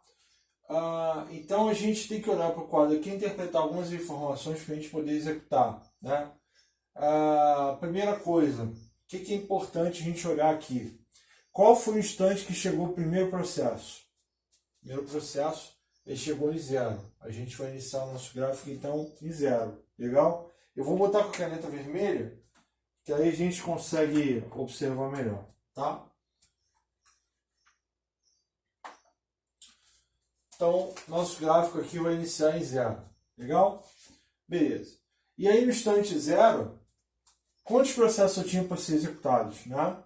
Então a gente tem que olhar para o quadro aqui e interpretar algumas informações para a gente poder executar, né? Primeira coisa, o que é importante a gente olhar aqui? Qual foi o instante que chegou o primeiro processo? O primeiro processo, ele chegou em 0. A gente vai iniciar o nosso gráfico então em 0. Legal? Eu vou botar com a caneta vermelha, que aí a gente consegue observar melhor, tá? Então, nosso gráfico aqui vai iniciar em 0. Legal? Beleza. E aí, no instante 0, quantos processos eu tinha para ser executados? Né?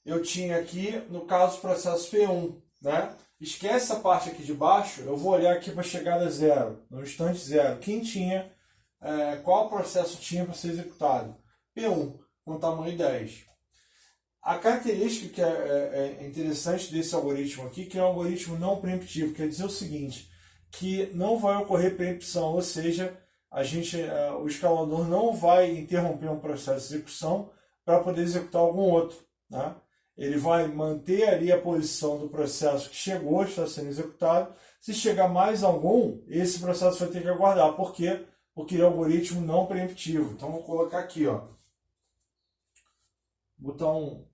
Eu tinha aqui, no caso, o processo P1. Né? Esquece essa parte aqui de baixo, eu vou olhar aqui para a chegada 0. No instante 0, quem tinha, qual processo tinha para ser executado? P1, com tamanho 10. A característica que é interessante desse algoritmo aqui, que é um algoritmo não preemptivo, quer dizer o seguinte, que não vai ocorrer preempção, ou seja, o escalador não vai interromper um processo de execução para poder executar algum outro. Né? Ele vai manter ali a posição do processo que chegou, está sendo executado. Se chegar mais algum, esse processo vai ter que aguardar. Por quê? Porque ele é um algoritmo não preemptivo. Então, vou colocar aqui, ó, botão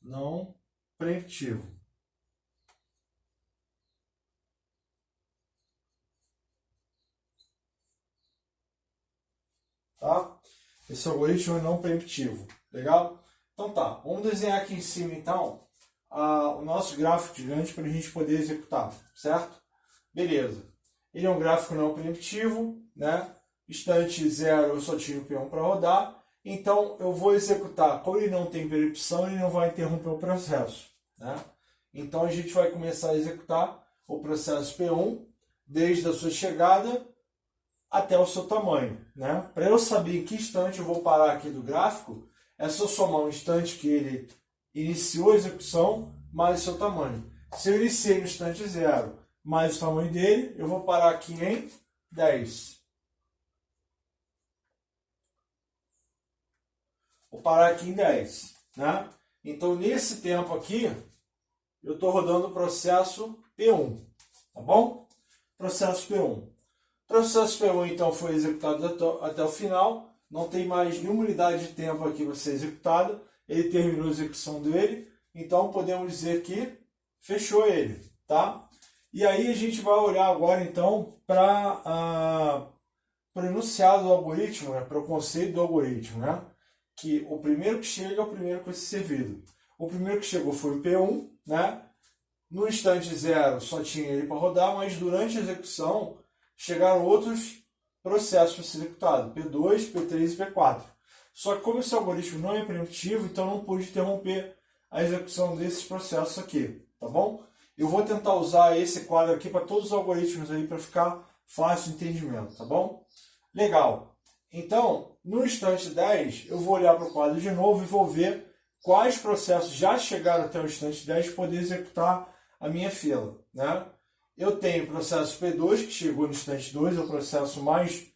não preemptivo. Tá? Esse algoritmo é não preemptivo. Legal? Então tá, vamos desenhar aqui em cima então o nosso gráfico de Gantt para a gente poder executar, certo? Beleza. Ele é um gráfico não preemptivo, né? Instante 0 eu só tinha o P1 para rodar, então eu vou executar. Como ele não tem preempção, ele não vai interromper o processo. Né? Então a gente vai começar a executar o processo P1 desde a sua chegada até o seu tamanho. Né? Para eu saber em que instante eu vou parar aqui do gráfico, é só somar o instante que ele iniciou a execução mais o seu tamanho. Se eu iniciei no instante 0 mais o tamanho dele, eu vou parar aqui em 10. Vou parar aqui em 10. Né? Então, nesse tempo aqui, eu estou rodando o processo P1. Tá bom? Processo P1. O processo P1, então, foi executado até o final. Não tem mais nenhuma unidade de tempo aqui para ser executada. Ele terminou a execução dele. Então, podemos dizer que fechou ele. Tá? E aí, a gente vai olhar agora, então, para o enunciado do algoritmo, né? Para o conceito do algoritmo, né? Que o primeiro que chega é o primeiro que vai ser servido. O primeiro que chegou foi o P1, né? No instante 0 só tinha ele para rodar, mas durante a execução chegaram outros processos para ser executados, P2, P3 e P4. Só que como esse algoritmo não é preemptivo, então não pude interromper a execução desses processos aqui, tá bom? Eu vou tentar usar esse quadro aqui para todos os algoritmos aí para ficar fácil o entendimento, tá bom? Legal. Então, no instante 10, eu vou olhar para o quadro de novo e vou ver quais processos já chegaram até o instante 10 para poder executar a minha fila, né? Eu tenho o processo P2, que chegou no instante 2, é o processo mais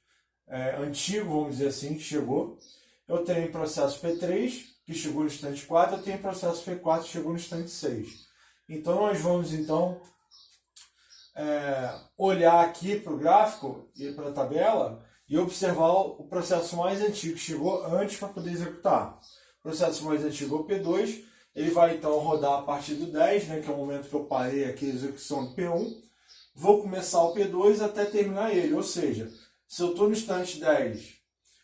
antigo, vamos dizer assim, que chegou. Eu tenho o processo P3, que chegou no instante 4, eu tenho o processo P4, que chegou no instante 6. Então, nós vamos, olhar aqui para o gráfico e para a tabela e observar o processo mais antigo que chegou antes para poder executar. O processo mais antigo é o P2, ele vai então rodar a partir do 10, né, que é o momento que eu parei aqui a execução do P1. Vou começar o P2 até terminar ele, ou seja, se eu estou no instante 10,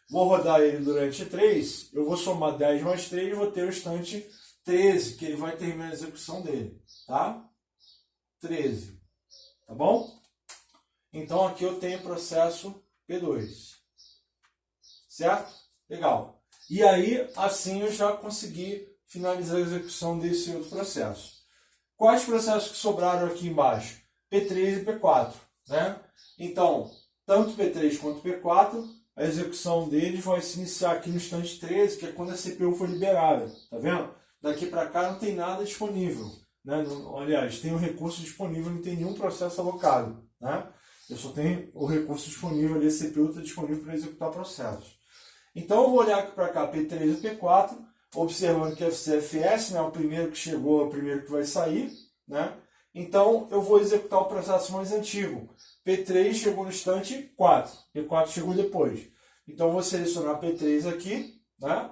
vou rodar ele durante 3, eu vou somar 10 mais 3 e vou ter o instante 13, que ele vai terminar a execução dele, tá? 13, tá bom? Então aqui eu tenho o processo P2, certo? Legal. E aí, assim eu já consegui finalizar a execução desse outro processo. Quais processos que sobraram aqui embaixo? P3 e P4, né? Então, tanto P3 quanto P4, a execução deles vai se iniciar aqui no instante 13, que é quando a CPU foi liberada, tá vendo? Daqui para cá não tem nada disponível, né? Aliás, tem um recurso disponível, não tem nenhum processo alocado, né? Eu só tenho o recurso disponível ali, a CPU está disponível para executar processos. Então eu vou olhar aqui para cá, P3 e P4, observando que FCFS, né, o primeiro que chegou é o primeiro que vai sair, né? Então eu vou executar o processo mais antigo. P3 chegou no instante 4, P4 chegou depois. Então eu vou selecionar P3 aqui, né,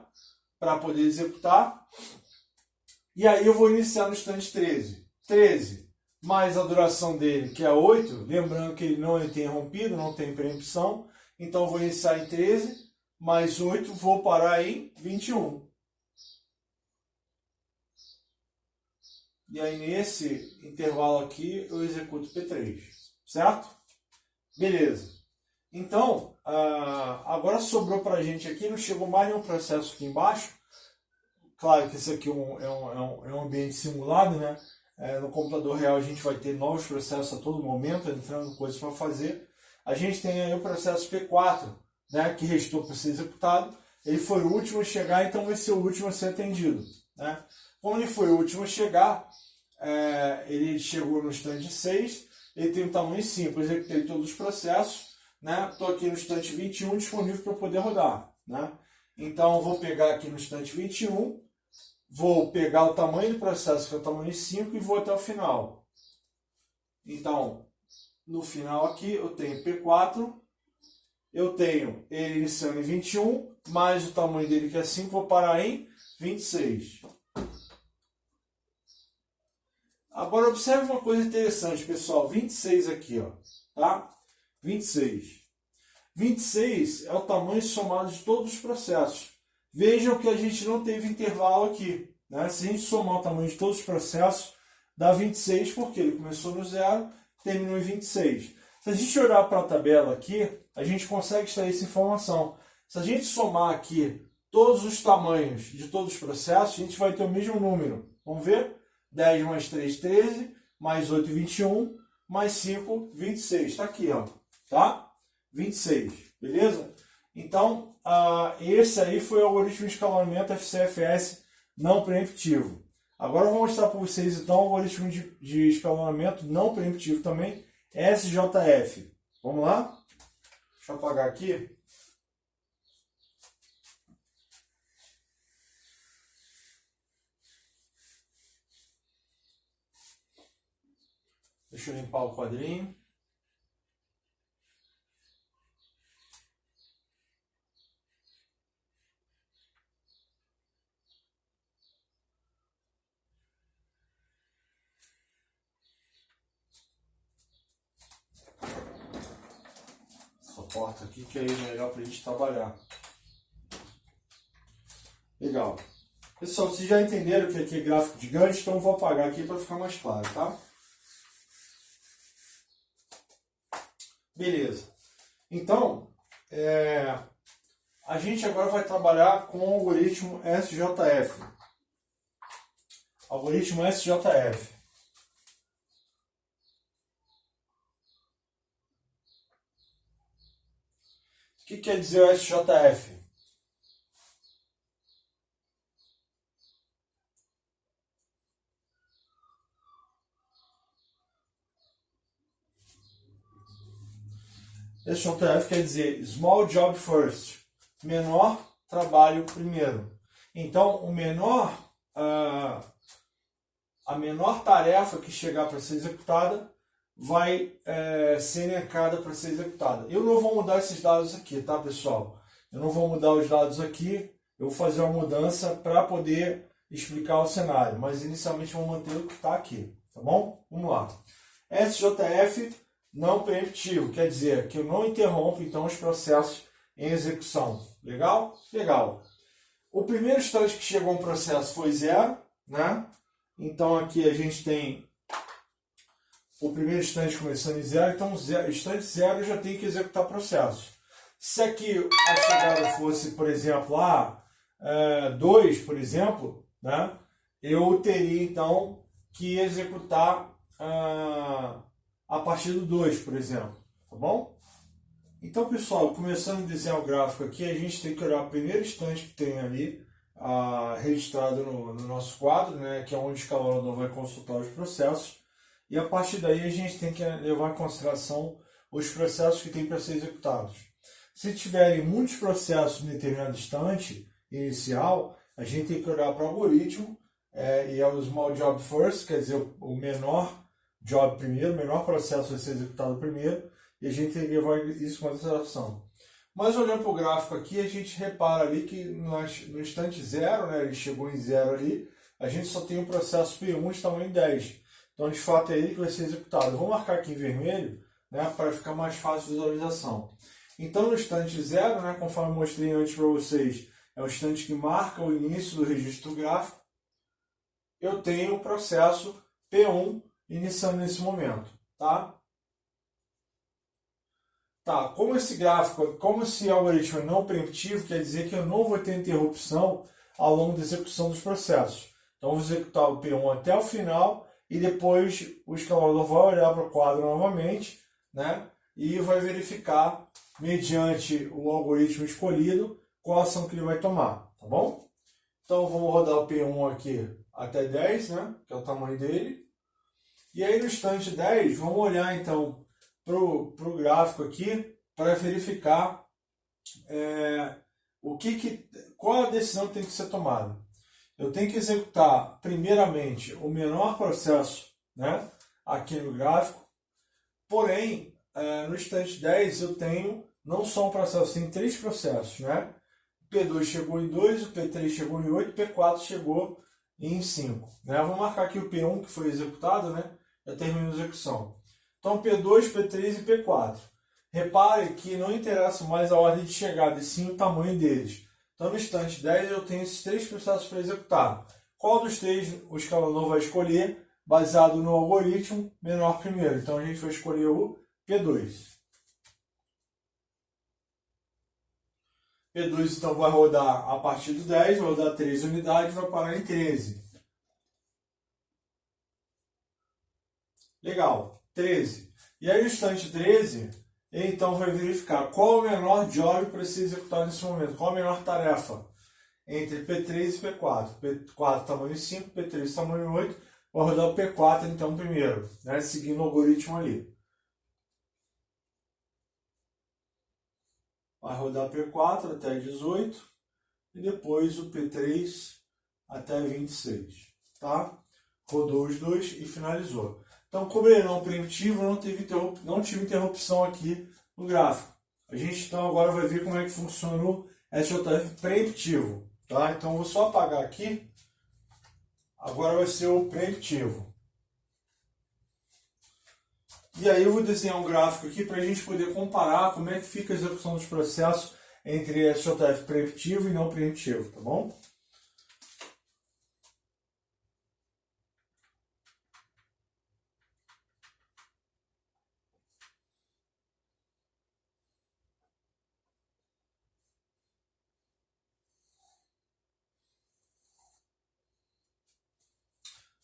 para poder executar. E aí eu vou iniciar no instante 13. 13 mais a duração dele, que é 8, lembrando que ele não é interrompido, não tem preempção. Então eu vou iniciar em 13, mais 8, vou parar em 21. E aí nesse intervalo aqui eu executo P3, certo? Beleza. Então, agora sobrou para a gente aqui, não chegou mais nenhum processo aqui embaixo. Claro que isso aqui é um ambiente simulado, né? No computador real a gente vai ter novos processos a todo momento, entrando coisas para fazer. A gente tem aí o processo P4, né, que restou para ser executado. Ele foi o último a chegar, então vai ser o último a ser atendido, né? Como ele foi o último a chegar, ele chegou no instante 6, ele tem um tamanho 5, eu executei todos os processos, né? Estou aqui no instante 21 disponível para poder rodar, né? Então eu vou pegar aqui no instante 21, vou pegar o tamanho do processo, que é o tamanho 5, e vou até o final. Então, no final aqui eu tenho P4, eu tenho ele iniciando em 21, mais o tamanho dele que é 5, vou parar em 26. Agora observe uma coisa interessante, pessoal. 26 aqui, ó, tá? 26. 26 é o tamanho somado de todos os processos. Vejam que a gente não teve intervalo aqui, né? Se a gente somar o tamanho de todos os processos, dá 26, porque ele começou no 0, terminou em 26. Se a gente olhar para a tabela aqui, a gente consegue extrair essa informação. Se a gente somar aqui todos os tamanhos de todos os processos, a gente vai ter o mesmo número. Vamos ver? 10 mais 3, 13, mais 8, 21, mais 5, 26. Está aqui, ó, tá? 26, beleza? Então, esse aí foi o algoritmo de escalonamento FCFS não preemptivo. Agora eu vou mostrar para vocês, então, o algoritmo de escalonamento não preemptivo também, SJF. Vamos lá? Deixa eu apagar aqui. Deixa eu limpar o quadrinho. Essa porta aqui que aí é melhor para a gente trabalhar. Legal. Pessoal, vocês já entenderam que aqui é gráfico de gancho, então eu vou apagar aqui para ficar mais claro, tá? Beleza. Então, a gente agora vai trabalhar com o algoritmo SJF. Algoritmo SJF. que quer dizer o SJF? SJF quer dizer Small Job First, menor trabalho primeiro. Então, a menor tarefa que chegar para ser executada vai ser elencada para ser executada. Eu não vou mudar esses dados aqui, tá, pessoal? Eu não vou mudar os dados aqui, eu vou fazer uma mudança para poder explicar o cenário, mas inicialmente eu vou manter o que está aqui, tá bom? Vamos lá. SJF não preemptivo, quer dizer que eu não interrompo então os processos em execução. Legal? Legal. O primeiro instante que chegou um processo foi 0, né? Então aqui a gente tem o primeiro instante começando em 0, então instante 0 já tem que executar processo. Se aqui a chegada fosse, por exemplo, 2, por exemplo, né? Eu teria então que executar a partir do 2, por exemplo, tá bom? Então, pessoal, começando a desenhar o gráfico aqui, a gente tem que olhar o primeiro instante que tem ali registrado no nosso quadro, né, que é onde o escalador vai consultar os processos, e a partir daí a gente tem que levar em consideração os processos que tem para ser executados. Se tiverem muitos processos em determinado instante inicial, a gente tem que olhar para o algoritmo, e é o Small Job First, quer dizer, o menor job primeiro, o menor processo vai ser executado primeiro, e a gente tem que levar isso em consideração. Mas olhando para o gráfico aqui, a gente repara ali que no instante 0, né, ele chegou em 0 ali, a gente só tem um processo P1 de tamanho 10. Então, de fato, é ele que vai ser executado. Eu vou marcar aqui em vermelho, né, para ficar mais fácil a visualização. Então, no instante 0, né, conforme eu mostrei antes para vocês, é o instante que marca o início do registro gráfico, eu tenho o processo P1 iniciando nesse momento, tá? Tá, como esse algoritmo é não preemptivo, quer dizer que eu não vou ter interrupção ao longo da execução dos processos. Então, eu vou executar o P1 até o final e depois o escalador vai olhar para o quadro novamente, né, e vai verificar, mediante o algoritmo escolhido, qual ação que ele vai tomar, tá bom? Então, vamos rodar o P1 aqui até 10, né, que é o tamanho dele. E aí, no instante 10, vamos olhar, então, para o gráfico aqui, para verificar qual a decisão que tem que ser tomada. Eu tenho que executar, primeiramente, o menor processo, né, aqui no gráfico, porém, no instante 10, eu tenho não só um processo, tem 3 processos, né? O P2 chegou em 2, o P3 chegou em 8, o P4 chegou em 5. Né? Eu vou marcar aqui o P1 que foi executado, né? Já terminou a execução. Então, P2, P3 e P4. Repare que não interessa mais a ordem de chegada, e sim o tamanho deles. Então, no instante 10, eu tenho esses 3 processos para executar. Qual dos 3 o escalador vai escolher, baseado no algoritmo menor primeiro? Então, a gente vai escolher o P2. P2, então, vai rodar a partir do 10, vai rodar 13 unidades, vai parar em 13. Legal, 13. E aí, no instante 13, ele então vai verificar qual é o menor job para ser executado nesse momento, qual a menor tarefa entre P3 e P4. P4 tamanho 5, P3 tamanho 8, vai rodar o P4 então primeiro, né, seguindo o algoritmo ali. Vai rodar P4 até 18 e depois o P3 até 26. Tá? Rodou os dois e finalizou. Então, como ele não é primitivo, não tive interrupção aqui no gráfico. A gente então agora vai ver como é que funciona o SJF preemptivo. Tá? Então, eu vou só apagar aqui. Agora vai ser o preemptivo. E aí eu vou desenhar um gráfico aqui para a gente poder comparar como é que fica a execução dos processos entre SJF preemptivo e não preemptivo, tá bom?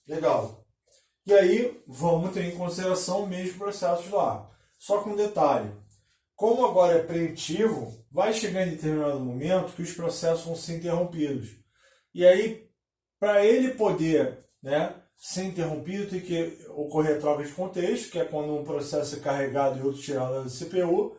Legal. E aí, vamos ter em consideração o mesmo processo lá. Só com um detalhe. Como agora é preemptivo, vai chegar em determinado momento que os processos vão ser interrompidos. E aí, para ele poder, né, ser interrompido, tem que ocorrer a troca de contexto, que é quando um processo é carregado e outro tirado da CPU,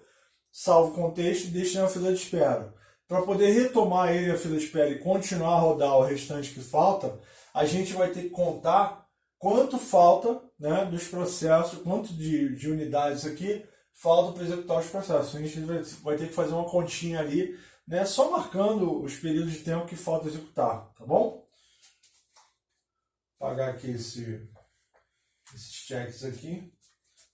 salva o contexto e deixa na fila de espera. Para poder retomar ele a fila de espera e continuar a rodar o restante que falta, a gente vai ter que contar quanto falta, né, dos processos, quanto de unidades aqui falta para executar os processos. A gente vai ter que fazer uma continha ali, né, só marcando os períodos de tempo que falta executar, tá bom? Vou apagar aqui esses checks aqui.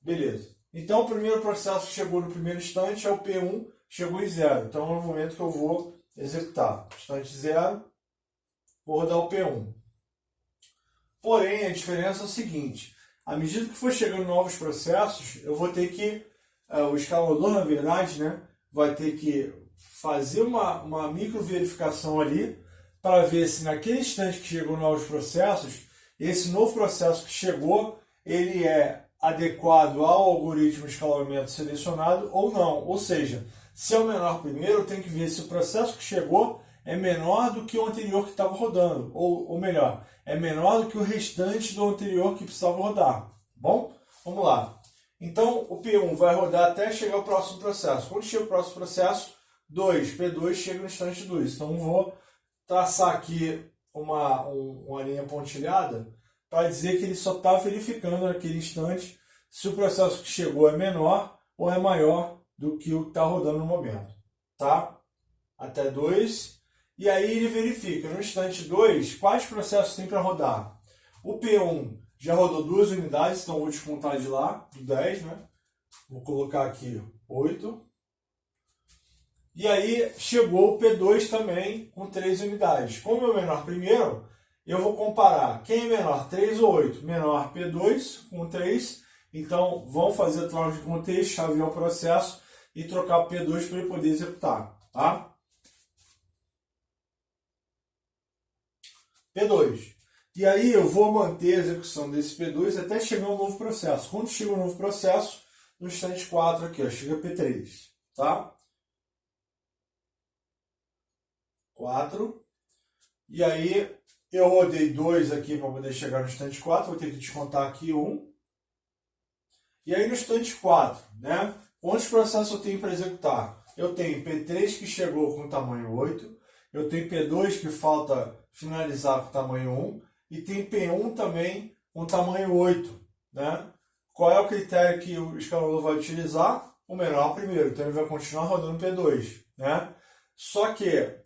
Beleza. Então, o primeiro processo que chegou no primeiro instante é o P1, chegou em 0. Então, é o momento que eu vou executar. Instante 0, vou rodar o P1. Porém, a diferença é o seguinte. À medida que for chegando novos processos, eu vou ter que, o escalador, na verdade, né, vai ter que fazer uma micro verificação ali para ver se naquele instante que chegou novos processos, esse novo processo que chegou, ele é adequado ao algoritmo de escalonamento selecionado ou não. Ou seja, se é o menor primeiro, eu tenho que ver se o processo que chegou é menor do que o anterior que estava rodando. Ou melhor, é menor do que o restante do anterior que precisava rodar. Bom, vamos lá. Então, o P1 vai rodar até chegar ao próximo processo. Quando chega o próximo processo, P2 chega no instante 2. Então, vou traçar aqui uma linha pontilhada para dizer que ele só está verificando naquele instante se o processo que chegou é menor ou é maior do que o que está rodando no momento. Tá? Até 2. E aí ele verifica, no instante 2, quais processos tem para rodar. O P1 já rodou 2 unidades, então vou descontar de lá, do 10, né? Vou colocar aqui 8. E aí chegou o P2 também com 3 unidades. Como é o menor primeiro, eu vou comparar quem é menor, 3 ou 8. Menor P2 com 3. Então vamos fazer a troca de contexto, chavear o processo e trocar o P2 para ele poder executar. Tá? P2. E aí eu vou manter a execução desse P2 até chegar um novo processo. Quando chega um novo processo, no instante 4 aqui, ó, chega P3. Tá? 4. E aí eu rodei 2 aqui para poder chegar no instante 4. Vou ter que descontar aqui 1. E aí no instante 4, né? Quantos processos eu tenho para executar? Eu tenho P3 que chegou com tamanho 8. Eu tenho P2 que falta finalizar com tamanho 1. E tem P1 também com tamanho 8. Né? Qual é o critério que o escalador vai utilizar? O menor primeiro. Então ele vai continuar rodando P2. Né? Só que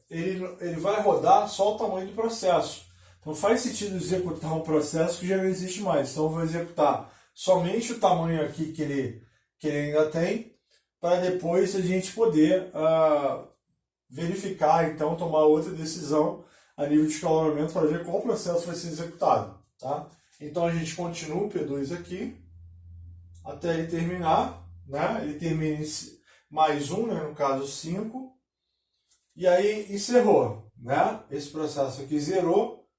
ele vai rodar só o tamanho do processo. Não faz sentido executar um processo que já não existe mais. Então eu vou executar somente o tamanho aqui que ele ainda tem, para depois a gente poder verificar, então tomar outra decisão a nível de escalonamento para ver qual processo vai ser executado. Tá? Então a gente continua o P2 aqui até ele terminar. Né? Ele termina em mais 1, né? No caso 5. E aí encerrou. Né? Esse processo aqui zerou,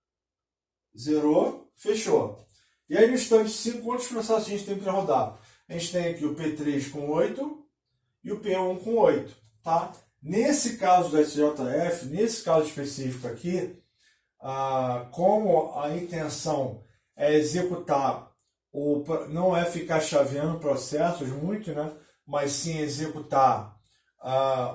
fechou. E aí no instante 5, quantos processos a gente tem para rodar? A gente tem aqui o P3 com 8 e o P1 com 8. Tá? Nesse caso do SJF, nesse caso específico aqui, como a intenção é executar, não é ficar chaveando processos muito, né? Mas sim executar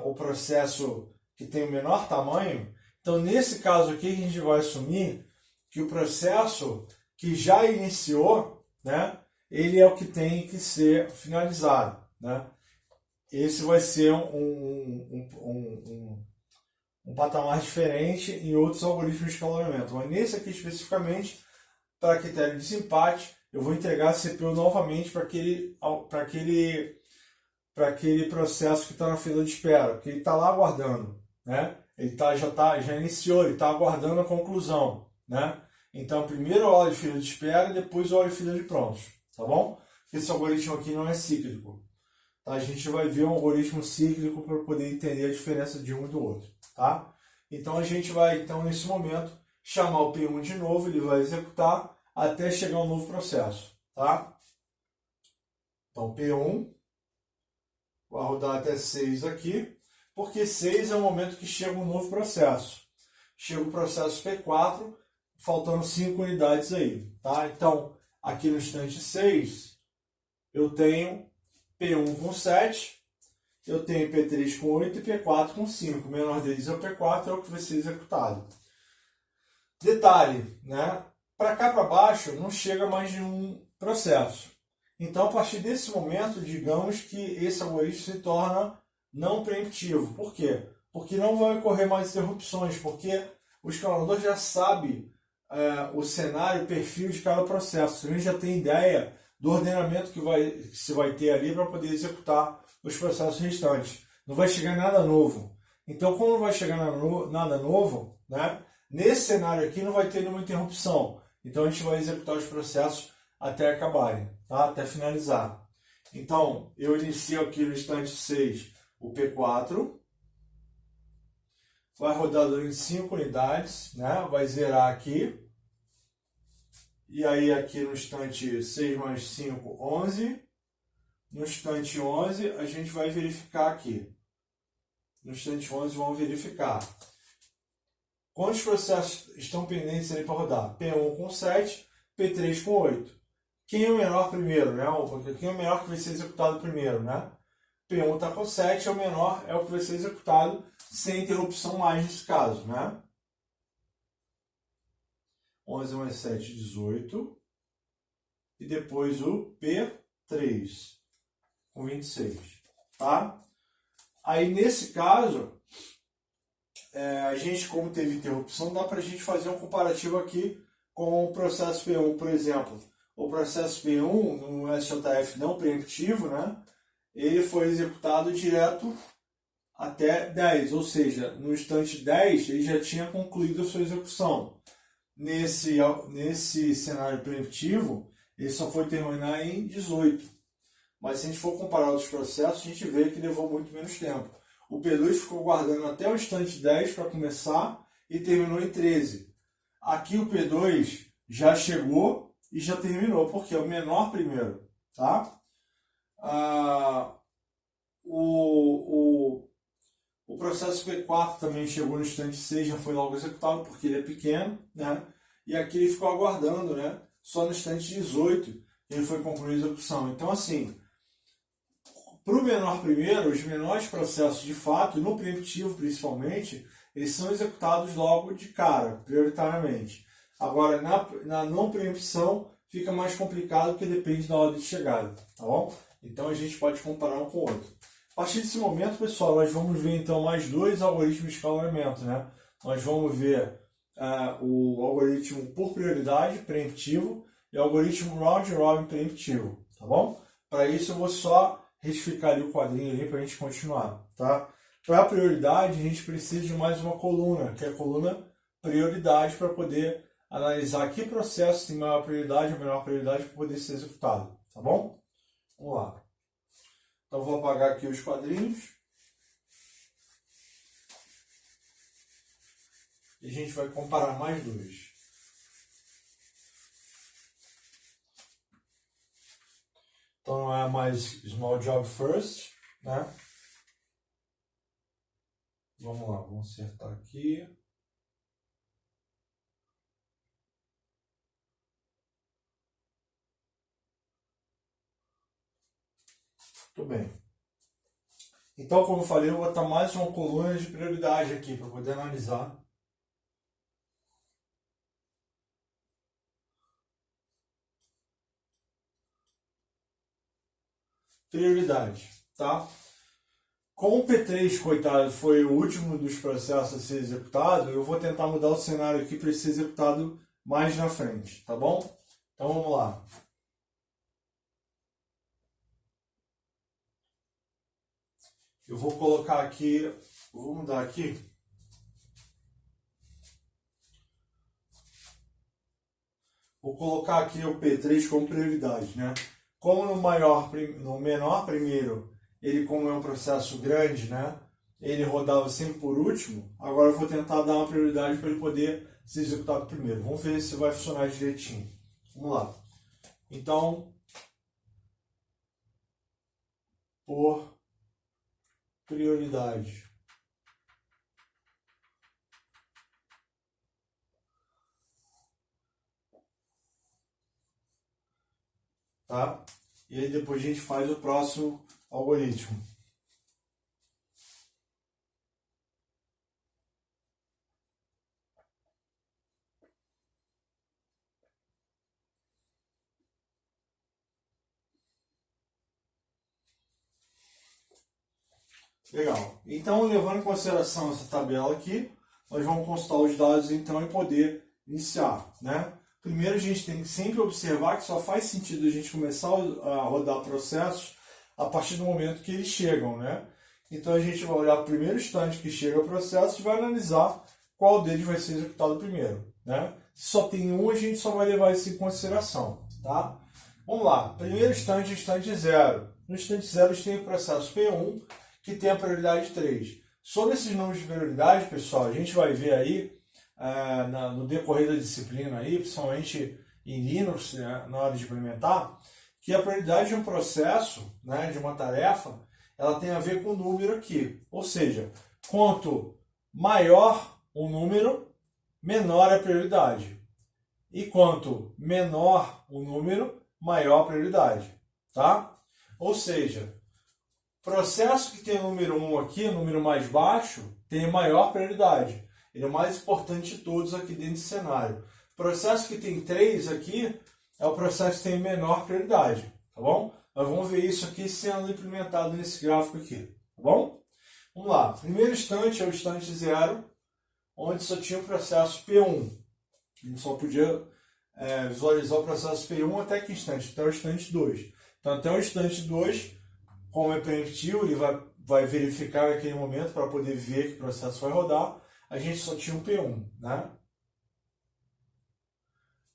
o processo que tem o menor tamanho. Então, nesse caso aqui, a gente vai assumir que o processo que já iniciou, né, ele é o que tem que ser finalizado. Né? Esse vai ser um patamar diferente em outros algoritmos de escalonamento. Mas nesse aqui especificamente, para critério de desempate, eu vou entregar a CPU novamente para aquele processo que está na fila de espera, porque ele está lá aguardando. Né? Ele já iniciou, ele está aguardando a conclusão. Né? Então, primeiro a hora de fila de espera e depois a hora de fila de prontos. Tá bom? Esse algoritmo aqui não é cíclico. Tá? A gente vai ver um algoritmo cíclico para poder entender a diferença de um e do outro. Tá? Então, a gente vai, nesse momento, chamar o P1 de novo, ele vai executar até chegar um novo processo. Tá? Então, P1 vai rodar até 6 aqui, porque 6 é o momento que chega um novo processo. Chega o processo P4, faltando 5 unidades aí, tá? Então, aqui no instante 6, eu tenho P1 com 7, eu tenho P3 com 8 e P4 com 5. O menor deles é o P4, é o que vai ser executado. Detalhe, né? Para cá para baixo não chega mais nenhum processo. Então, a partir desse momento, digamos que esse algoritmo se torna não preemptivo. Por quê? Porque não vai ocorrer mais interrupções, porque o escalador já sabe o cenário, o perfil de cada processo. Ele já tem ideia do ordenamento que se vai ter ali para poder executar os processos restantes. Não vai chegar nada novo. Então, como não vai chegar nada novo, né, nesse cenário aqui não vai ter nenhuma interrupção. Então, a gente vai executar os processos até acabarem, tá? Até finalizar. Então, eu inicio aqui no instante 6 o P4. Vai rodar durante 5 unidades, né? Vai zerar aqui. E aí aqui no instante 6 mais 5, 11. No instante 11, a gente vai verificar aqui. No instante 11, vamos verificar. Quantos processos estão pendentes ali para rodar? P1 com 7, P3 com 8. Quem é o menor primeiro, né? Quem é o menor que vai ser executado primeiro, né? P1 está com 7, é o menor, é o que vai ser executado sem interrupção mais nesse caso, né? 11 mais 7, 18. E depois o P3 com 26, tá? Aí nesse caso, a gente, como teve interrupção, dá para a gente fazer um comparativo aqui com o processo P1, por exemplo. O processo P1, no SJF não preemptivo, né? Ele foi executado direto até 10, ou seja, no instante 10 ele já tinha concluído a sua execução. Nesse cenário preemptivo, ele só foi terminar em 18. Mas se a gente for comparar os processos, a gente vê que levou muito menos tempo. O P2 ficou guardando até o instante 10 para começar e terminou em 13. Aqui o P2 já chegou e já terminou, porque é o menor primeiro, tá? O processo P4 também chegou no instante 6, já foi logo executado, porque ele é pequeno, né? E aqui ele ficou aguardando, né? Só no instante 18 ele foi concluir a execução. Então, assim, para o menor primeiro, os menores processos de fato, no preemptivo principalmente, eles são executados logo de cara, prioritariamente. Agora, na não preempção, fica mais complicado porque depende da hora de chegada, tá bom? Então a gente pode comparar um com o outro. A partir desse momento, pessoal, nós vamos ver então mais dois algoritmos de escalonamento, né? Nós vamos ver o algoritmo por prioridade, preemptivo, e o algoritmo round robin preemptivo, tá bom? Para isso eu vou só retificar ali o quadrinho ali para a gente continuar, tá? Para a prioridade, a gente precisa de mais uma coluna, que é a coluna prioridade, para poder analisar que processo tem maior prioridade ou menor prioridade para poder ser executado, tá bom? Vamos lá. Então vou apagar aqui os quadrinhos. E a gente vai comparar mais dois. Então não é mais small job first, né? Vamos lá, vamos acertar aqui. Muito bem. Então, como eu falei, eu vou botar mais uma coluna de prioridade aqui para poder analisar. Prioridade, tá? Como o P3, coitado, foi o último dos processos a ser executado, eu vou tentar mudar o cenário aqui para ele ser executado mais na frente, tá bom? Então vamos lá. Eu vou colocar aqui, vou mudar aqui. Vou colocar aqui o P3 como prioridade, né? Como no menor primeiro, ele como é um processo grande, né? Ele rodava sempre por último. Agora eu vou tentar dar uma prioridade para ele poder ser executado primeiro. Vamos ver se vai funcionar direitinho. Vamos lá. Então, por prioridade. Tá? E aí depois a gente faz o próximo algoritmo. Legal. Então, levando em consideração essa tabela aqui, nós vamos consultar os dados então e poder iniciar, né? Primeiro, a gente tem que sempre observar que só faz sentido a gente começar a rodar processos a partir do momento que eles chegam, né? Então, a gente vai olhar para o primeiro instante que chega o processo e vai analisar qual deles vai ser executado primeiro, né? Se só tem um, a gente só vai levar isso em consideração, tá? Vamos lá. Primeiro instante, instante 0. No instante 0, a gente tem o processo P1, que tem a prioridade 3. Sobre esses números de prioridade, pessoal, a gente vai ver aí no decorrer da disciplina, aí, principalmente em Linux, né, na hora de implementar, que a prioridade de um processo, né, de uma tarefa, ela tem a ver com o número aqui. Ou seja, quanto maior o número, menor a prioridade. E quanto menor o número, maior a prioridade. Tá? Ou seja, processo que tem o número 1 aqui, o número mais baixo, tem a maior prioridade. Ele é o mais importante de todos aqui dentro do cenário. Processo que tem 3 aqui é o processo que tem menor prioridade. Tá bom? Nós vamos ver isso aqui sendo implementado nesse gráfico aqui. Tá bom? Vamos lá. Primeiro instante é o instante 0, onde só tinha o processo P1. A gente só podia visualizar o processo P1 até que instante? Até o instante 2. Então, até o instante 2, como é preemptivo, ele vai verificar naquele momento para poder ver que o processo vai rodar. A gente só tinha um P1, né?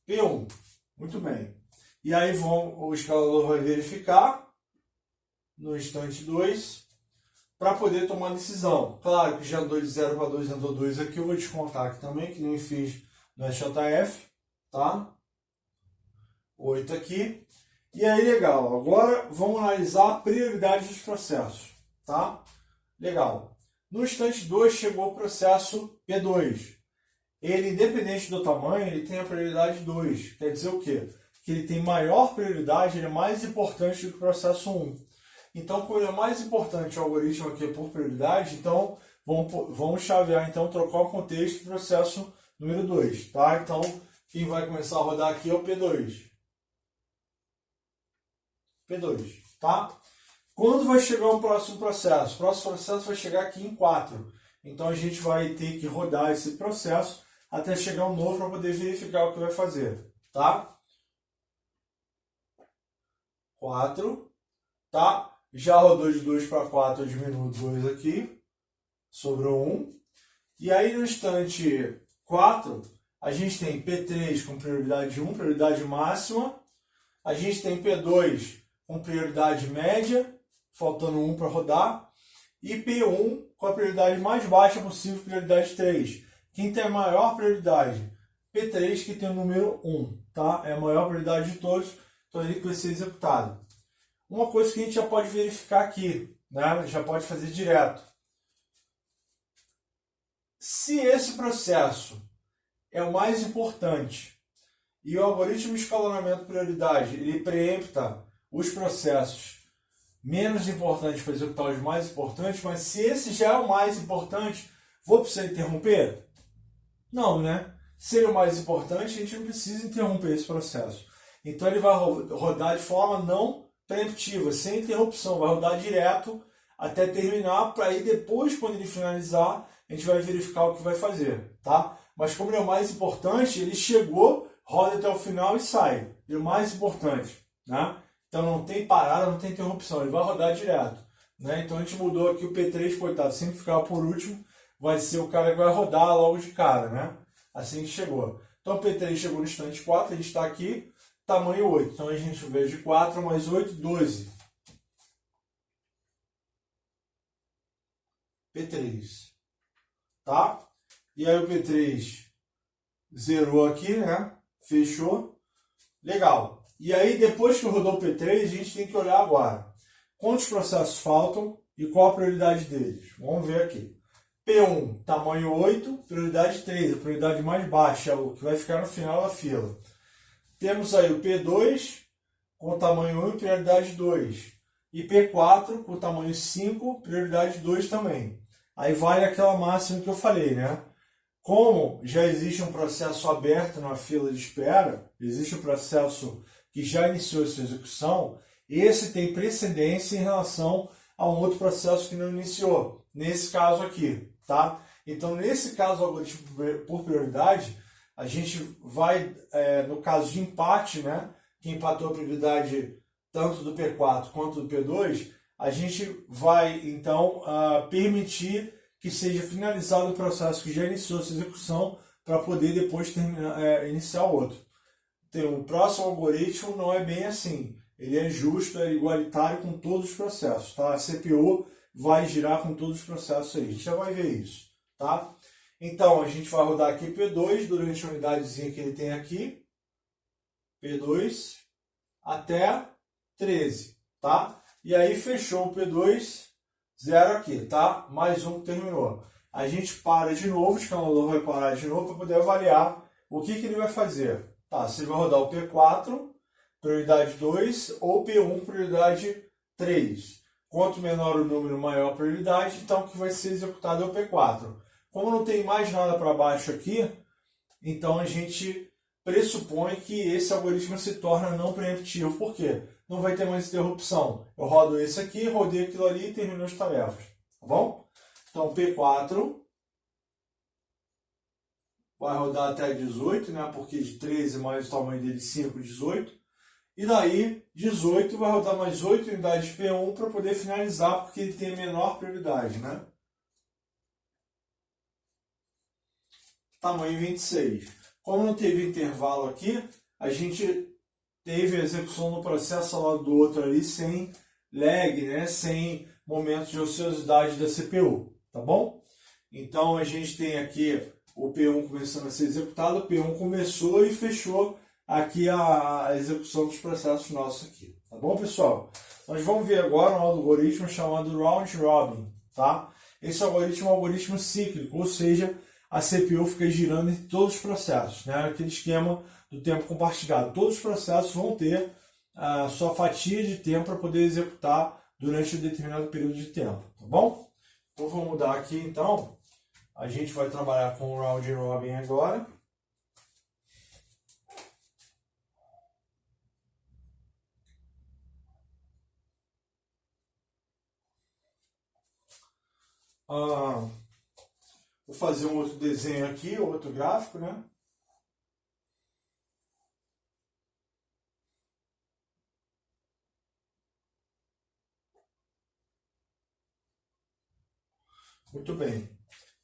P1, muito bem. E aí o escalador vai verificar no instante 2 para poder tomar decisão. Claro que já andou de 0 para 2, andou 2 aqui, eu vou descontar aqui também, que nem fiz no SJF, tá? 8 aqui. E aí, legal. Agora vamos analisar a prioridade dos processos, tá? Legal. No instante 2 chegou o processo P2. Ele, independente do tamanho, ele tem a prioridade 2. Quer dizer o quê? Que ele tem maior prioridade, ele é mais importante do que o processo 1. Então, como ele é mais importante o algoritmo aqui por prioridade, então vamos chavear, então, trocar o contexto do processo número 2, tá? Então, quem vai começar a rodar aqui é o P2. P2, tá? Quando vai chegar o próximo processo? O próximo processo vai chegar aqui em 4. Então, a gente vai ter que rodar esse processo até chegar um novo para poder verificar o que vai fazer, tá? 4, tá? Já rodou de 2 para 4, eu diminuo 2 aqui, sobrou 1. E aí, no instante 4, a gente tem P3 com prioridade 1, prioridade máxima. A gente tem P2 com prioridade média, faltando 1 para rodar. E P1 com a prioridade mais baixa possível, prioridade 3. Quem tem a maior prioridade? P3, que tem o número 1, tá? É a maior prioridade de todos, então ele vai ser executado. Uma coisa que a gente já pode verificar aqui, né? Já pode fazer direto. Se esse processo é o mais importante e o algoritmo de escalonamento prioridade ele preempta os processos menos importantes para executar os mais importantes, mas se esse já é o mais importante, vou precisar interromper? Não, né? Se ele é o mais importante, a gente não precisa interromper esse processo. Então ele vai rodar de forma não preemptiva, sem interrupção, vai rodar direto até terminar, para aí depois, quando ele finalizar, a gente vai verificar o que vai fazer, tá? Mas como ele é o mais importante, ele chegou, roda até o final e sai. Ele é o mais importante, né? Então não tem parada, não tem interrupção, ele vai rodar direto, né? Então a gente mudou aqui o P3, coitado, sempre ficava por último, vai ser o cara que vai rodar logo de cara, né? Assim que chegou. Então o P3 chegou no instante 4, a gente está aqui, tamanho 8. Então a gente vê de 4 mais 8, 12. P3. Tá? E aí o P3 zerou aqui, né? Fechou. Legal. E aí depois que rodou o P3, a gente tem que olhar agora. Quantos processos faltam? E qual a prioridade deles? Vamos ver aqui. P1, tamanho 8, prioridade 3, a prioridade mais baixa, o que vai ficar no final da fila. Temos aí o P2 com tamanho 1, prioridade 2. E P4 com tamanho 5, prioridade 2 também. Aí vale aquela máxima que eu falei, né? Como já existe um processo aberto na fila de espera, existe um processo que já iniciou sua execução, esse tem precedência em relação a um outro processo que não iniciou. Nesse caso aqui, tá? Então, nesse caso, o algoritmo por prioridade, a gente vai, no caso de empate, né? Que empatou a prioridade tanto do P4 quanto do P2, a gente vai, então, permitir que seja finalizado o processo que já iniciou sua execução para poder depois iniciar o outro. Então, o próximo algoritmo não é bem assim. Ele é justo, é igualitário com todos os processos. Tá? A CPU vai girar com todos os processos aí. A gente já vai ver isso. Tá? Então, a gente vai rodar aqui P2 durante a unidadezinha que ele tem aqui. P2 até 13. Tá? E aí fechou o P2, 0 aqui. Tá? Mais um que terminou. A gente para de novo, o escalador vai parar de novo para poder avaliar o que ele vai fazer. Tá? Se ele vai rodar o P4, prioridade 2, ou P1, prioridade 3. Quanto menor o número, maior a prioridade, então o que vai ser executado é o P4. Como não tem mais nada para baixo aqui, então a gente pressupõe que esse algoritmo se torna não preemptivo. Por quê? Não vai ter mais interrupção. Eu rodo esse aqui, rodei aquilo ali e termino as tarefas. Tá bom? Então P4 vai rodar até 18, né? Porque de 13 mais o tamanho dele 5, 18. E daí, 18 vai rodar mais 8 unidades de P1 para poder finalizar, porque ele tem a menor prioridade, né? Tamanho 26. Como não teve intervalo aqui, a gente teve a execução do processo ao lado do outro ali sem lag, né? Sem momentos de ociosidade da CPU, tá bom? Então, a gente tem aqui o P1 começando a ser executado, o P1 começou e fechou aqui a execução dos processos nossos aqui, tá bom, pessoal? Nós vamos ver agora um algoritmo chamado Round Robin, tá? Esse algoritmo é um algoritmo cíclico, ou seja, a CPU fica girando em todos os processos, né? Aquele esquema do tempo compartilhado. Todos os processos vão ter a sua fatia de tempo para poder executar durante um determinado período de tempo, tá bom? Então vamos mudar aqui, então. A gente vai trabalhar com o Round Robin agora. Vou fazer um outro desenho aqui, outro gráfico, né? Muito bem.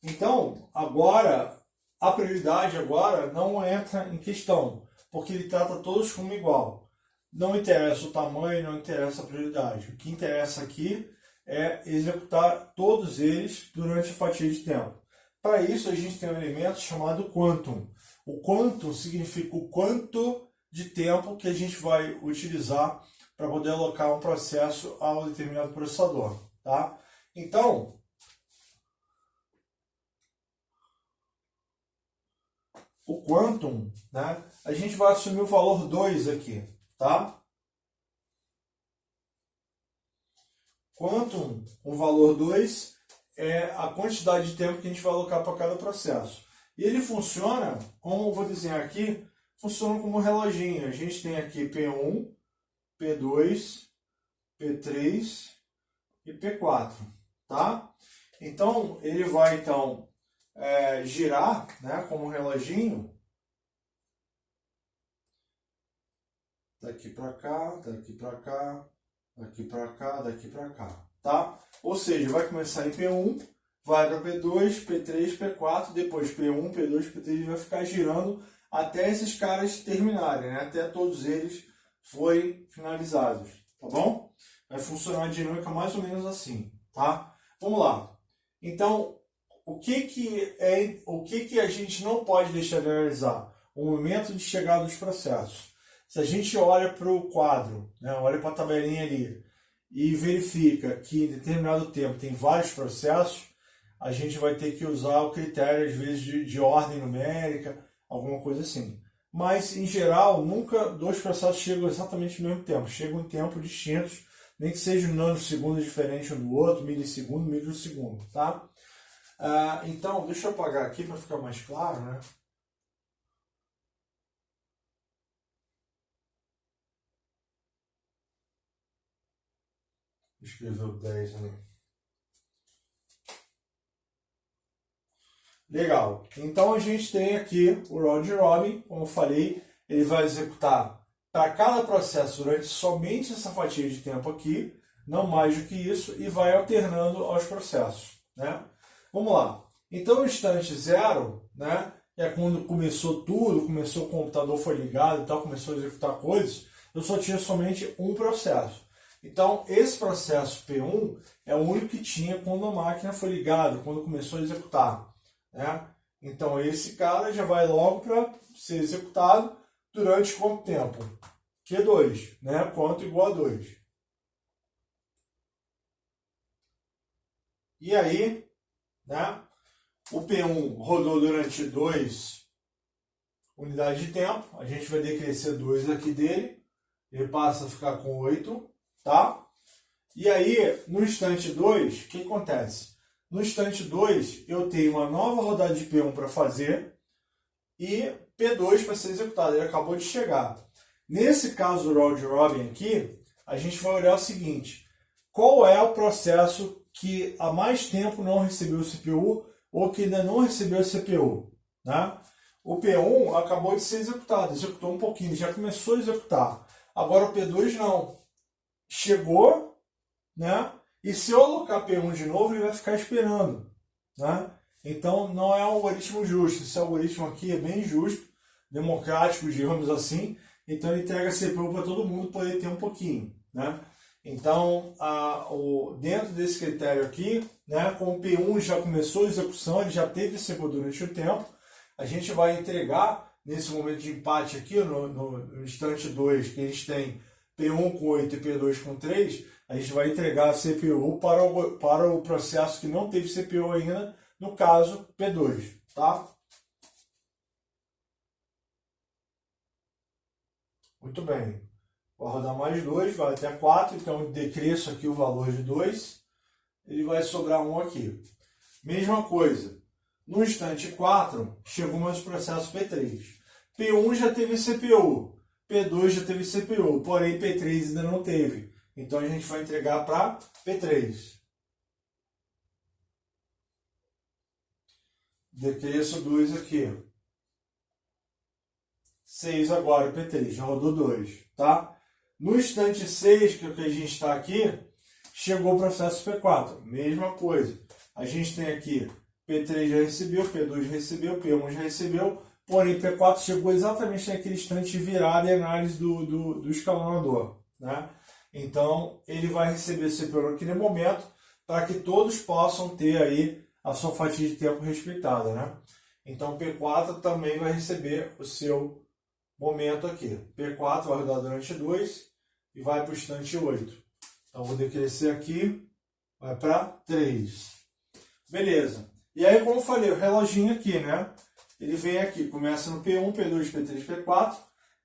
Então, agora, a prioridade agora não entra em questão, porque ele trata todos como igual. Não interessa o tamanho, não interessa a prioridade. O que interessa aqui é executar todos eles durante a fatia de tempo. Para isso, a gente tem um elemento chamado quantum. O quantum significa o quanto de tempo que a gente vai utilizar para poder alocar um processo a um determinado processador. Tá? Então, o quantum, né, a gente vai assumir o valor 2 aqui. Tá? Quantum, o valor 2, é a quantidade de tempo que a gente vai alocar para cada processo. E ele funciona, como eu vou desenhar aqui, funciona como um reloginho. A gente tem aqui P1, P2, P3 e P4. Tá? Então, ele vai então girar, né, como um reloginho. Daqui para cá, daqui para cá, daqui para cá, daqui para cá. Tá? Ou seja, vai começar em P1, vai para P2, P3, P4, depois P1, P2, P3, vai ficar girando até esses caras terminarem, né? Até todos eles forem finalizados, tá bom? Vai funcionar a dinâmica mais ou menos assim, tá? Vamos lá. Então, o que a gente não pode deixar de analisar? O momento de chegada dos processos. Se a gente olha para o quadro, né? Olha para a tabelinha ali, e verifica que em determinado tempo tem vários processos, a gente vai ter que usar o critério, às vezes, de ordem numérica, alguma coisa assim. Mas, em geral, nunca dois processos chegam exatamente no mesmo tempo, chegam em tempos distintos, nem que seja um nanosegundo diferente um do outro, milissegundo, microsegundo, tá? Então, deixa eu apagar aqui para ficar mais claro, né? Escreveu 10 ali. Legal. Então a gente tem aqui o round robin, como eu falei, ele vai executar para cada processo durante somente essa fatia de tempo aqui, não mais do que isso, e vai alternando aos processos, né? Vamos lá. Então no instante 0, né, é quando começou tudo, começou o computador, foi ligado e tal, começou a executar coisas, eu só tinha somente um processo. Então, esse processo P1 é o único que tinha quando a máquina foi ligada, quando começou a executar, né? Então, esse cara já vai logo para ser executado durante quanto tempo? Q2, né? Quanto igual a 2. E aí, né? O P1 rodou durante 2 unidades de tempo, a gente vai decrescer 2 aqui dele, ele passa a ficar com 8. Tá? E aí, no instante 2, o que acontece? No instante 2, eu tenho uma nova rodada de P1 para fazer e P2 para ser executado. Ele acabou de chegar. Nesse caso do round robin aqui, a gente vai olhar o seguinte: qual é o processo que há mais tempo não recebeu o CPU ou que ainda não recebeu o CPU? Né? O P1 acabou de ser executado, executou um pouquinho, já começou a executar. Agora o P2 não. Chegou, né? E se eu alocar P1 de novo, ele vai ficar esperando, né? Então não é um algoritmo justo. Esse algoritmo aqui é bem justo, democrático, digamos assim. Então ele entrega CPU para todo mundo poder ter um pouquinho, né? Então dentro desse critério aqui, né? Com o P1 já começou a execução, ele já teve CPU durante o tempo. A gente vai entregar nesse momento de empate aqui no instante 2 que a gente tem P1 com 8 e P2 com 3, a gente vai entregar a CPU para o processo que não teve CPU ainda, no caso P2, tá? Muito bem. Vou rodar mais 2, vai até 4, então eu decresço aqui o valor de 2, ele vai sobrar 1 aqui. Mesma coisa, no instante 4, chegou mais o processo P3. P1 já teve CPU. P2 já teve CPU, porém P3 ainda não teve. Então a gente vai entregar para P3. Decresço 2 aqui. 6 agora, P3, já rodou 2, tá? No instante 6, que é o que a gente está aqui, chegou o processo P4. Mesma coisa. A gente tem aqui P3 já recebeu, P2 já recebeu, P1 já recebeu, porém P4 chegou exatamente naquele instante de virada e análise do escalonador, né? Então ele vai receber esse CPU naquele momento para que todos possam ter aí a sua fatia de tempo respeitada, né? Então P4 também vai receber o seu momento aqui. P4 vai rodar durante 2 e vai para o instante 8. Então vou decrescer aqui, vai para 3. Beleza. E aí, como eu falei, o reloginho aqui, né? Ele vem aqui, começa no P1, P2, P3, P4.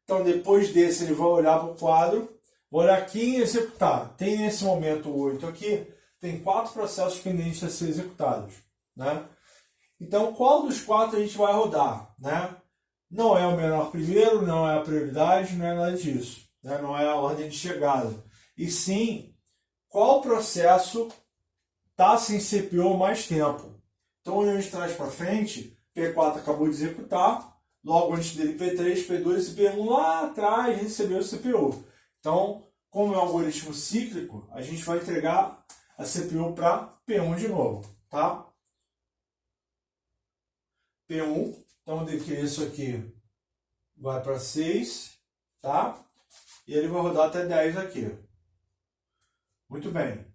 Então, depois desse, ele vai olhar para o quadro, vai olhar quem executar. Tem nesse momento o 8 aqui, tem 4 processos pendentes a ser executados, né? Então, qual dos 4 a gente vai rodar, né? Não é o menor primeiro, não é a prioridade, não é nada disso, né? Não é a ordem de chegada. E sim, qual processo está sem CPU mais tempo. Então, olhando de trás para frente, P4 acabou de executar, logo antes dele P3, P2 e P1 lá atrás recebeu o CPU. Então, como é um algoritmo cíclico, a gente vai entregar a CPU para P1 de novo, tá? P1, então eu decresço aqui, vai para 6, tá? E ele vai rodar até 10 aqui. Muito bem.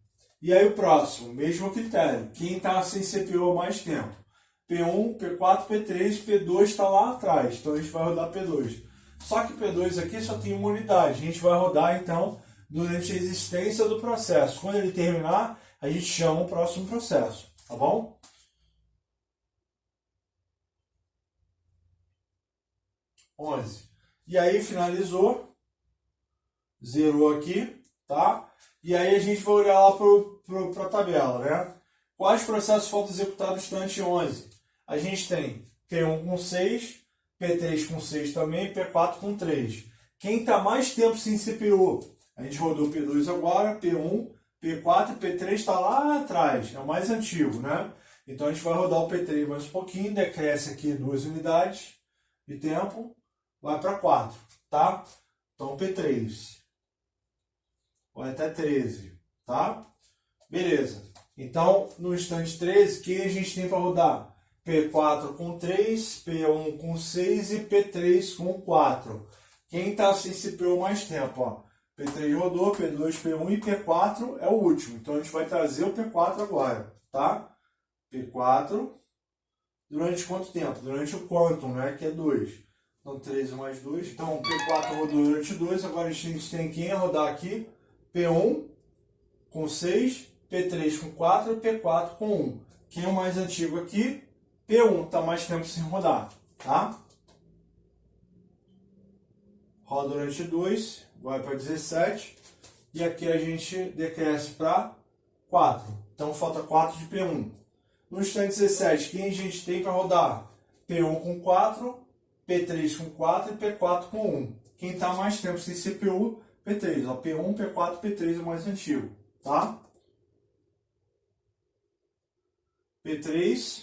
E aí o próximo, mesmo critério. Quem está sem CPU há mais tempo? P1, P4, P3, P2 está lá atrás. Então a gente vai rodar P2. Só que P2 aqui só tem uma unidade. A gente vai rodar então durante a existência do processo. Quando ele terminar, a gente chama o próximo processo, tá bom? E aí finalizou, zerou aqui, tá? E aí a gente vai olhar lá para a tabela, né? Quais processos faltam executar no instante 11? A gente tem P1 com 6, P3 com 6 também, P4 com 3. Quem está mais tempo sem CPU? A gente rodou P2 agora, P1, P4 e P3 está lá atrás, é o mais antigo, né? Então a gente vai rodar o P3 mais um pouquinho, decresce aqui 2 unidades de tempo, vai para 4, tá? Então P3 vai até 13, tá? Beleza. Então, no instante 13, quem a gente tem para rodar? P4 com 3, P1 com 6 e P3 com 4. Quem está sem CPU mais tempo? Ó? P3 rodou, P2, P1 e P4 é o último. Então, a gente vai trazer o P4 agora, tá? P4, durante quanto tempo? Durante o quantum, né? Que é 2. Então, 13 mais 2. Então, o P4 rodou durante 2. Agora, a gente tem quem a rodar aqui? P1 com 6, P3 com 4 e P4 com 1. Quem é o mais antigo aqui? P1 está mais tempo sem rodar, tá? Roda durante 2, vai para 17. E aqui a gente decresce para 4. Então falta 4 de P1. No instante 17, quem a gente tem para rodar? P1 com 4, P3 com 4 e P4 com 1. Quem está mais tempo sem CPU? P3. Ó, P1, P4, P3 é o mais antigo, tá? P3,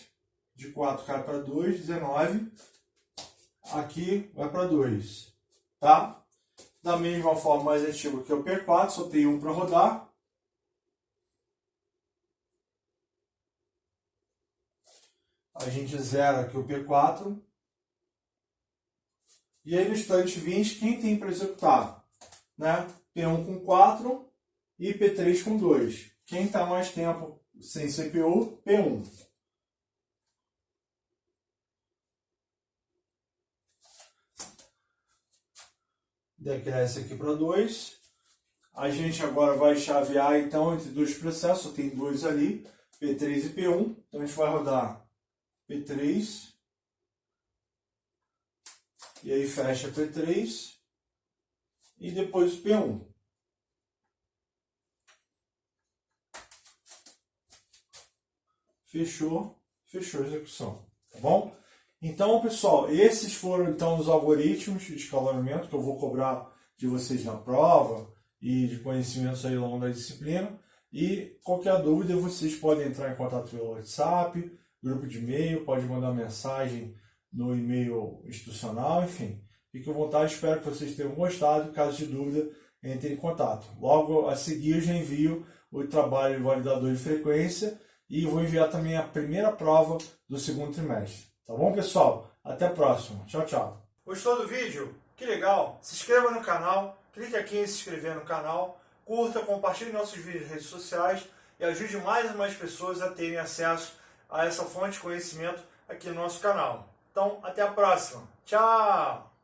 de 4 cai para 2, 19. Aqui vai para 2, tá? Da mesma forma, mais antigo que o P4, só tem um para rodar. A gente zera aqui o P4. E aí no instante 20, quem tem para executar? Né? P1 com 4 e P3 com 2. Quem está mais tempo sem CPU? P1. Decresce aqui para 2. A gente agora vai chavear então entre dois processos, tem dois ali, P3 e P1. Então a gente vai rodar P3. E aí fecha P3. E depois o P1. Fechou a execução, tá bom? Então, pessoal, esses foram então os algoritmos de escalonamento que eu vou cobrar de vocês na prova e de conhecimentos aí ao longo da disciplina. E qualquer dúvida, vocês podem entrar em contato pelo WhatsApp, grupo de e-mail, pode mandar mensagem no e-mail institucional, enfim. Fique à vontade, espero que vocês tenham gostado. Caso de dúvida, entre em contato. Logo a seguir, eu já envio o trabalho de validador de frequência e vou enviar também a primeira prova do segundo trimestre. Tá bom, pessoal? Até a próxima. Tchau, tchau. Gostou do vídeo? Que legal! Se inscreva no canal, clique aqui em se inscrever no canal, curta, compartilhe nossos vídeos nas redes sociais e ajude mais e mais pessoas a terem acesso a essa fonte de conhecimento aqui no nosso canal. Então, até a próxima. Tchau!